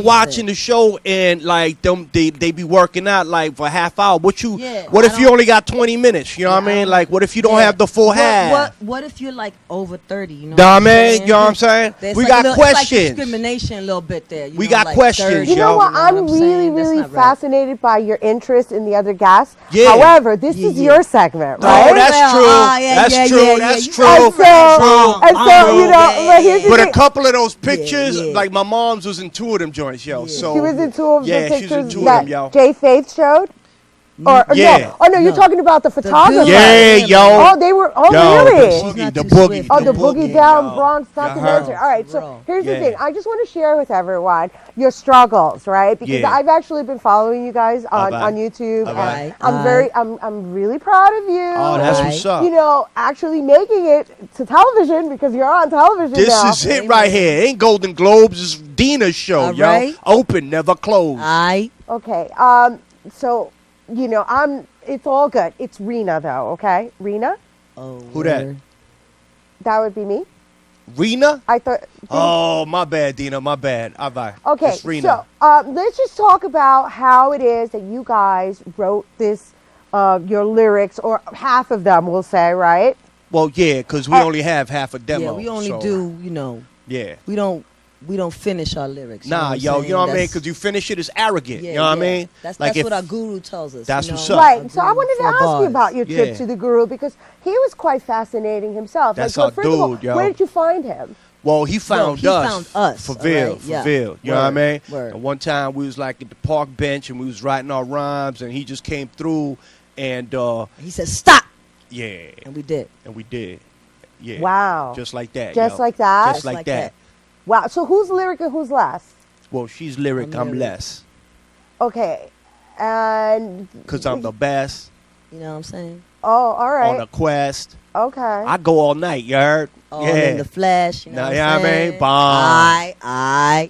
G: watching the show, and like they be working out like for a half hour. What if you only got 20 minutes? You know what I mean? Like, what if you don't have the full half?
H: What if you're like over 30? You know
G: Nah,
H: what I'm
G: man,
H: saying?
G: you know what I'm saying?
H: There's
G: We
H: like
G: got
H: a little, it's
G: questions.
H: like discrimination a little bit there.
G: We got questions,
C: You know
G: yo.
C: what? I'm really,
H: saying? That's
C: really
H: not right.
C: fascinated by your interest in the other guests.
G: Yeah.
C: However, this is your segment, right?
G: Oh, that's true. That's true. That's true.
C: And so, you know, but here's the
G: But a
C: thing.
G: couple of those pictures, like my mom's was in 2 of them joints, yo. So
C: She was in 2 of the
G: she was in
C: pictures
G: 2 of
C: that
G: them, yo.
C: Jay Faith showed? Or
G: Yeah.
C: no. Oh, no, you're talking about the photographer.
G: Yeah, yo.
C: Oh, they were,
G: Yo,
C: really?
G: the boogie.
C: Oh, the Boogie Down Bronx documentary. All right, so here's the
G: Yeah.
C: thing. I just want to share with everyone your struggles, right? Because
G: Yeah.
C: I've actually been following you guys on YouTube. And I'm really proud of you.
G: Oh, that's what's up.
C: You know, actually making it to television because you're on television
G: This
C: now.
G: is it right here. Ain't Golden Globes, it's Dina's show,
C: All
G: yo.
C: right.
G: Open, never closed.
C: Okay. So, you know, it's all good. It's Rena, though, okay? Rena?
H: Oh.
G: Who that?
C: That would be me.
G: Rena?
C: I thought.
G: Oh, my bad, Dina. My bad. All right.
C: Okay,
G: It's Rena.
C: so let's just talk about how it is that you guys wrote this, your lyrics, or half of them, we'll say, right?
G: Well, yeah, because we only have half a demo.
H: Yeah, we only
G: so,
H: do, you know.
G: Yeah.
H: We don't finish our lyrics.
G: Nah, yo, you know what I mean? Because you finish it, it's arrogant.
H: Yeah,
G: you know what I
H: yeah.
G: mean?
H: That's
G: Like if-
H: what our guru tells us.
G: That's
H: you know?
G: what's up.
C: Right. So I wanted to
H: for
C: ask you
H: bars.
C: about your trip
G: Yeah.
C: to the Guru because he was quite fascinating himself.
G: That's
C: like,
G: our
C: first of all,
G: dude, yo.
C: where did you find him?
G: Well, he found us.
H: found us,
G: For
H: all
G: real,
H: right,
G: for
H: yeah.
G: real. You know what I mean?
H: Word.
G: And one time we was like at the park bench and we was writing our rhymes and he just came through and
H: he said, "Stop."
G: Yeah.
H: And we did.
G: Yeah.
C: Wow.
G: Just like that.
C: Just
G: yo.
C: like that?
G: Just like that.
C: Wow. So who's lyric and who's last?
G: Well, she's lyric, I'm less.
C: Okay. And.
G: Because I'm the best
H: You know what I'm saying?
C: Oh, all right.
G: on a quest.
C: Okay.
G: I go all night, you heard?
H: All in the flesh. You know what
G: I
H: I'm saying?
G: mean? Bomb.
H: I.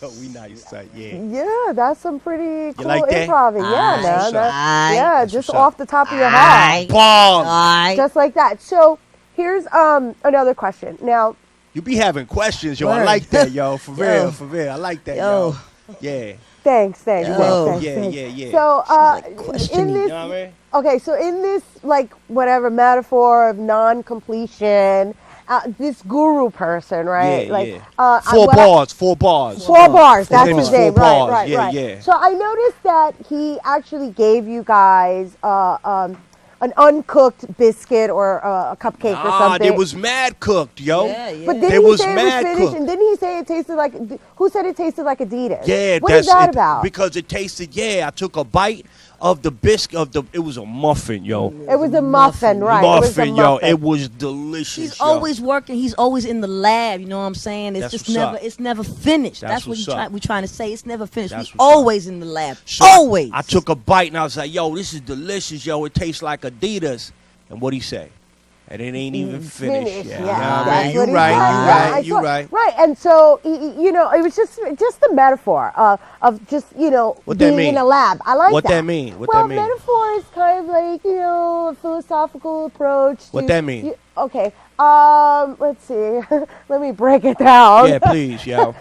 G: Yo, we nice, yeah.
C: Yeah, that's some pretty cool
G: like that?
C: improv. Yeah, man. Yeah,
G: That's
C: just
G: what's
C: off the top of your head.
G: Bomb.
C: Just like that. So here's another question. Now,
G: You be having questions, yo. I
C: Word.
G: like that, yo. For
C: Yo.
G: real, for real. I like that, yo. Yeah.
C: thanks.
G: Yo.
C: thanks.
G: Yeah,
C: thanks.
G: yeah, yeah.
C: So, in this,
G: You know what I mean?
C: okay, so in this, like, whatever metaphor of non-completion, this guru person, right?
G: Yeah,
C: like,
G: yeah.
C: Four
G: bars.
C: Four bars. That's
G: name
C: his
G: is
C: name.
G: Four Bars.
C: Right.
G: Yeah, yeah.
C: So I noticed that he actually gave you guys an uncooked biscuit or a cupcake or something.
G: It was mad cooked, yo.
C: But then
G: It
C: he
G: was
C: say it was
G: mad
C: finished,
G: cooked.
C: and then he say it tasted like. Who said it tasted like Adidas?
G: Yeah,
C: What is that
G: it,
C: about?
G: Because it tasted. Yeah, I took a bite. of the biscuit it was a muffin, yo.
C: It was a muffin, right?
G: Muffin, yo. It was delicious.
H: He's
G: yo.
H: always working. He's always in the lab. You know what I'm saying? It's
G: That's
H: just never.
G: up.
H: It's never finished.
G: That's
H: That's
G: what's up.
H: we're trying to say. It's never finished.
G: That's
H: We
G: what's
H: always in the lab.
G: So
H: always.
G: I took a bite and I was like, yo, this is delicious, yo. It tastes like Adidas. And what'd he say? And it ain't even finished yet.
C: That's
G: You
C: what he
G: right,
C: said.
G: you right.
C: Right, and so you know, it was just the metaphor of just
G: What that
C: being
G: mean?
C: in a lab. I like
G: What
C: that.
G: that mean? What
C: well,
G: that mean?
C: metaphor is kind of like a philosophical approach.
G: What that mean?
C: Okay, let's see. Let me break it down.
G: Yeah, please, yo.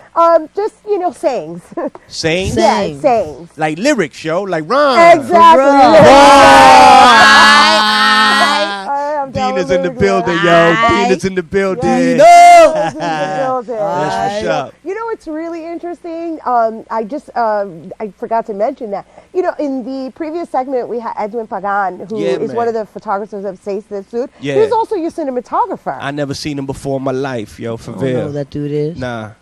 C: Just sayings.
G: Sayings?
C: Yeah, sayings.
G: Like lyrics, yo. Like rhymes.
C: Exactly.
G: Dina's in the building, yo. Dina's in the building.
C: That's
G: what's up.
C: You know, it's really interesting. I forgot to mention that. You know, in the previous segment, we had Edwin Pagan, who is one of the photographers of Safe This Food.
G: Yeah.
C: He's also your cinematographer.
G: I never seen him before in my life, yo, for real.
H: know who that dude is?
G: Nah.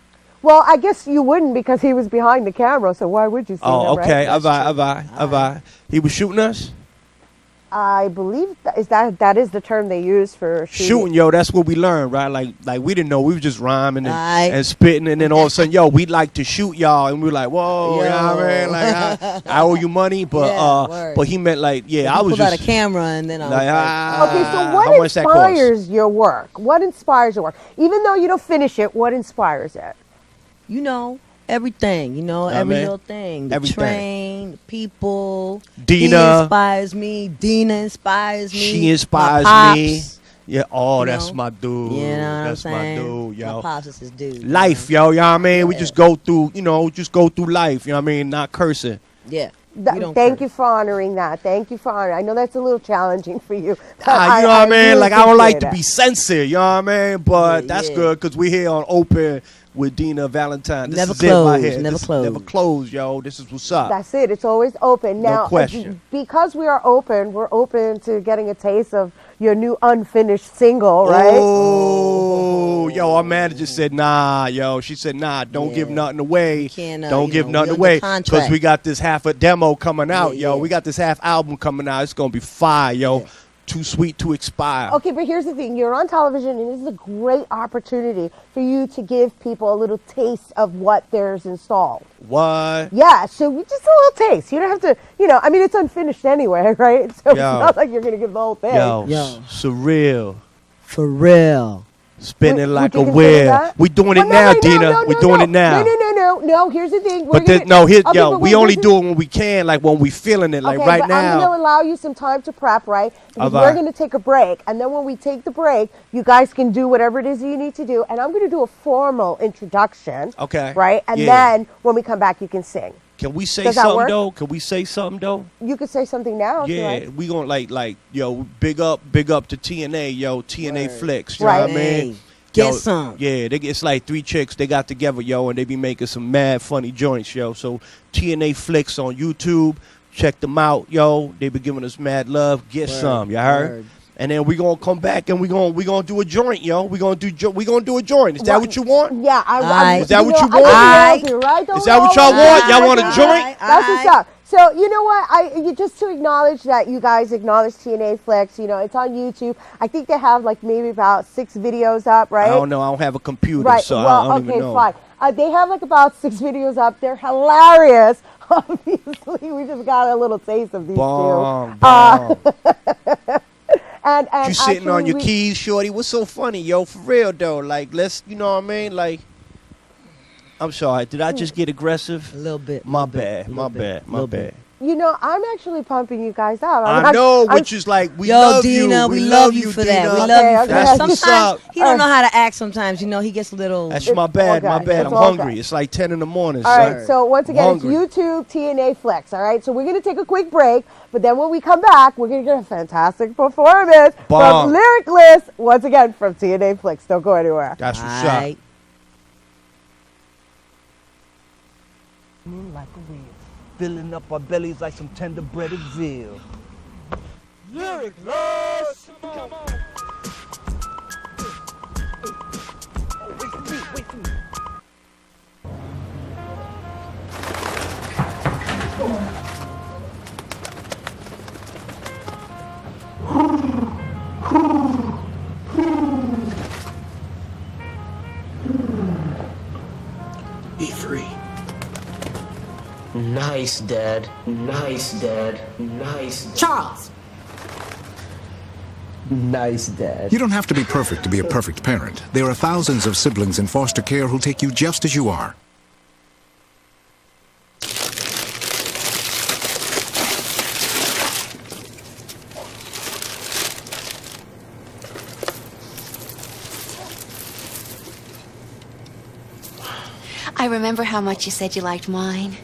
C: Well, I guess you wouldn't because he was behind the camera, so why would you see him,
G: okay.
C: right?
G: He was shooting us?
C: I believe that is the term they use for
G: Shooting, yo, that's what we learned, right? Like we didn't know. We were just rhyming and
H: Aight.
G: spitting, and then all of a sudden, yo, we'd like to shoot y'all. And we were like, whoa, you know what I mean? Like, I owe you money, but but he meant like, yeah, I was
H: pulled
G: just.
H: out a camera and then I was
G: like,
C: Okay, so
G: how
C: what
G: much that cost?
C: inspires your work? What inspires your work? Even though you don't finish it, what inspires it?
H: You know, everything. You know, every
G: man.
H: little thing. The
G: Everything.
H: train, the people.
G: Dina.
H: He inspires me. Dina inspires me.
G: She
H: My
G: inspires
H: pops.
G: me. Yeah, oh,
H: You
G: that's
H: know?
G: my dude.
H: You know what
G: That's
H: I'm
G: my
H: saying?
G: dude, yo.
H: My pops is his dude.
G: Life, yo, you know what I mean? We just go through, life, you know what I mean? Not cursing.
H: Yeah.
C: Thank you for honoring that. Thank you for honoring. I know that's a little challenging for you.
G: You know what I mean?
C: really
G: Like, I don't like to
C: appreciate
G: be
C: it.
G: censored, you know what I mean? But that's good because we're here on Open with Dina Valentine. This
H: Never
G: is it right
H: close,
G: here.
H: never
G: This is
H: close.
G: Never close, yo. This is what's up.
C: That's it. It's always open. Now,
G: question.
C: Because we are open, we're open to getting a taste of your new unfinished single, right?
G: Oh, yo, our manager said, nah, yo. She said, nah, don't give nothing away. Don't give nothing away. Because we got this half a demo coming out, yo. We got this half album coming out. It's going to be fire, yo. Too sweet to expire.
C: Okay, but here's the thing. You're on television, and this is a great opportunity for you to give people a little taste of what there's installed.
G: What?
C: Yeah, so just a little taste. You don't have to, I mean, it's unfinished anyway, right? So it's not like you're going to give the whole thing.
G: Yo, surreal.
H: For real.
G: Spinning like a
C: you consider
G: wheel.
C: that?
G: We doing it
C: Well,
G: now,
C: no,
G: Dina. We doing it now.
C: No. Here's the thing.
G: But we only do it when we can, like when we feeling it, like
C: okay,
G: right
C: but
G: now.
C: I'm going to allow you some time to prep, right? Because
G: All
C: we're
G: right.
C: going to take a break. And then when we take the break, you guys can do whatever it is you need to do. And I'm going to do a formal introduction.
G: Okay.
C: Right? And
G: Yeah.
C: then when we come back, you can sing.
G: Can we say
C: Does that
G: something
C: work?
G: though? Can we say something though?
C: You could say something now. If you
G: Yeah,
C: like.
G: we gonna like yo, big up to TNA, yo, TNA Flicks. You
C: Right.
G: know what I mean?
H: Get
G: Yo,
H: some.
G: Yeah, it's like 3 chicks they got together, yo, and they be making some mad funny joints, yo. So TNA Flicks on YouTube, check them out, yo. They be giving us mad love. Get some, you heard?
H: Word.
G: And then we gonna come back and we gonna do a joint, yo. We gonna do a joint. Is that what you want?
C: Yeah,
G: Is that what you
C: I
G: want?
C: can be right?
G: Is that what y'all want? Y'all want a joint?
C: That's what's up. So you know what? Just to acknowledge that you guys acknowledge TNA Flex. It's on YouTube. I think they have like maybe about 6 videos up, right?
G: I don't know. I don't have a computer,
C: Right.
G: so
C: Well,
G: I don't even know.
C: fine. They have like about 6 videos up. They're hilarious. Obviously, we just got a little taste of these
G: Bomb,
C: two.
G: bomb.
C: And
G: You sitting on
C: actually
G: your keys, shorty. What's so funny, yo? For real though, like let's, you know what I mean? Like, I'm sorry. Did I just get aggressive?
H: A little bit.
G: My bad. My bad.
C: I'm actually pumping you guys up.
G: I know, which is like we
H: Yo,
G: love
H: Dina,
G: you.
H: we love you for that.
G: Dina.
H: We love you for
G: That's
H: that.
G: what's
H: Sometimes
G: up.
H: he don't know how to act. Sometimes he gets a little.
G: That's my bad. My bad. I'm
C: It's all
G: hungry.
C: good.
G: It's like 10 in the morning.
C: All
G: son.
C: right, so once again,
G: Hungry.
C: it's YouTube TNA Flex, all right? So we're going to take a quick break, but then when we come back, we're going to get a fantastic performance
G: Bomb.
C: from Lyricless, once again, from TNA Flex. Don't go anywhere.
G: That's what's up.
E: Like a wheel, filling up our bellies like some tender breaded veal. Lyricless! Come on! Oh, wait for me, wait for me.
N: Nice, Dad. Nice, Dad. Nice. Charles!
I: Nice, Dad.
P: You don't have to be perfect to be a perfect parent. There are thousands of siblings in foster care who'll take you just as you are.
F: I remember how much you said you liked wine.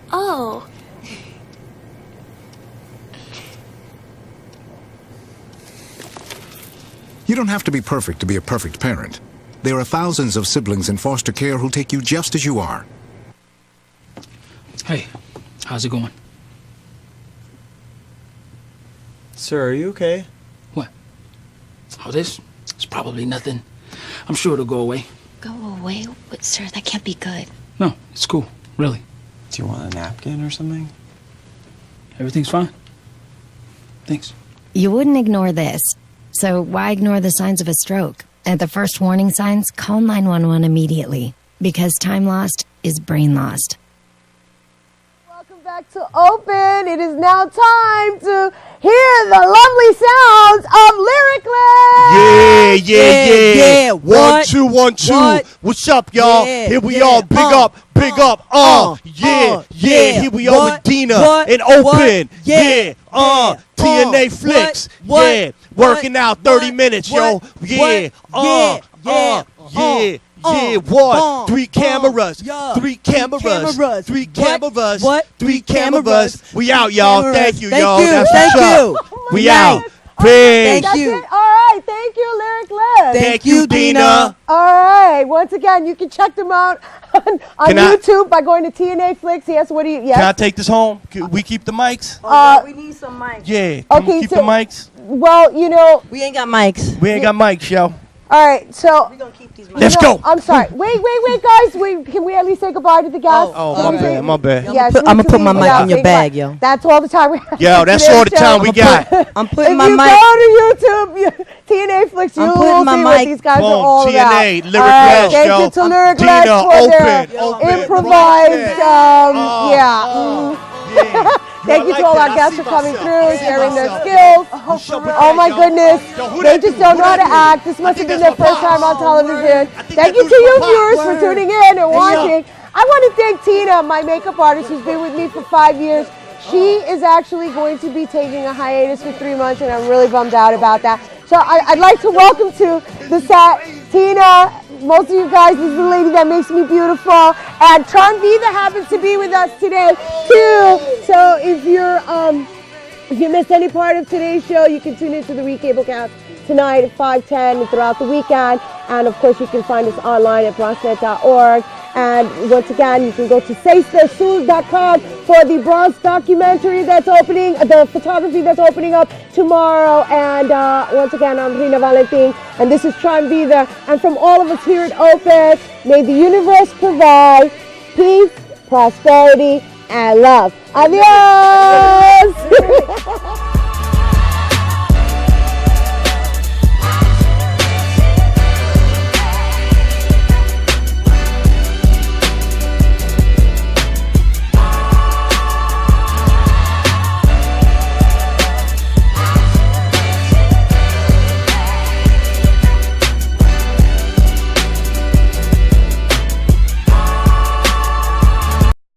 A: Oh.
P: You don't have to be perfect to be a perfect parent. There are thousands of siblings in foster care who'll take you just as you are.
J: Hey, how's it going?
I: Sir, are you okay?
J: What? Oh, this? It's probably nothing. I'm sure it'll go away.
F: Go away? But, sir, that can't be good.
J: No, it's cool. Really.
I: Do you want a napkin or something?
J: Everything's fine. Thanks.
W: You wouldn't ignore this. So why ignore the signs of a stroke? At the first warning signs, call 911 immediately. Because time lost is brain lost.
C: Welcome back to Open. It is now time to hear the lovely sounds of Lyricless.
G: Yeah.
H: What?
G: 1, 2, 1, 2.
H: What?
G: What's up, y'all?
H: Yeah,
G: Here we
H: yeah.
G: are. Big up. Yeah. Here we are with Dina and Open. Yeah. TNA Flicks. Yeah. Working out 30 minutes, yo. Yeah. What? 3 cameras. 3 cameras. 3 cameras.
H: What?
G: 3 cameras. We out, y'all. Thank you,
H: Thank
G: y'all.
H: you.
G: That's
H: Thank
G: what's
H: you.
G: up. We out. Peace.
C: That's it. All right. Thank you, Lyricless.
G: Thank you, Dina.
C: All right. Once again, you can check them out on YouTube by going to TNA Flicks. Yes. What do you? Yes.
G: Can I take this home? Can we keep the mics?
H: We need some mics.
G: Yeah. Can we keep the mics?
C: Well, you know,
H: we ain't got mics.
G: We ain't got mics, yo.
C: All right, so
H: we're gonna keep these mics.
G: Let's go.
C: I'm sorry. Wait, guys. Can we at least say goodbye to the guests?
G: Oh, my bad.
C: Yes,
H: I'm gonna put my
C: please,
H: mic in your
C: say
H: bag,
C: goodbye.
H: yo.
C: That's all the time we have.
G: Yo, that's all the time we got.
H: I'm putting
C: If
H: my
C: you
H: mic.
C: go to YouTube, TNA Flicks, you
H: I'm
C: will
H: putting my
C: see what
H: mic.
C: these guys are
G: Boom,
C: all
G: TNA,
C: about.
G: Lyricless,
C: All right, thank
G: yo.
C: you to Lyricless
G: Dina,
C: for their
G: Open,
C: improvised,
G: Yeah.
C: Thank you
G: I
C: to
G: like
C: all
G: that.
C: our
G: I
C: guests
G: see
C: for coming
G: myself.
C: through,
G: I see
C: sharing their
G: myself.
C: skills. Oh my goodness, they just don't know how to act. This must have been their first time on television. Thank you to you viewers for tuning in and watching. I want to thank Tina, my makeup artist, who's been with me for 5 years. She is actually going to be taking a hiatus for 3 months, and I'm really bummed out about that. So I'd like to welcome to the set Tina. Most of you guys, this is the lady that makes me beautiful. And Tron Vida happens to be with us today too. So if you missed any part of today's show, you can tune into the Recablecast tonight at 5:10 and throughout the weekend. And of course, you can find us online at BronxNet.org. And once again, you can go to SaySterSoul.com for the Bronx documentary that's opening, the photography that's opening up tomorrow. And once again, I'm Rina Valentin, and this is Tron Vida. And from all of us here at Open, may the universe provide peace, prosperity, and love. Adios!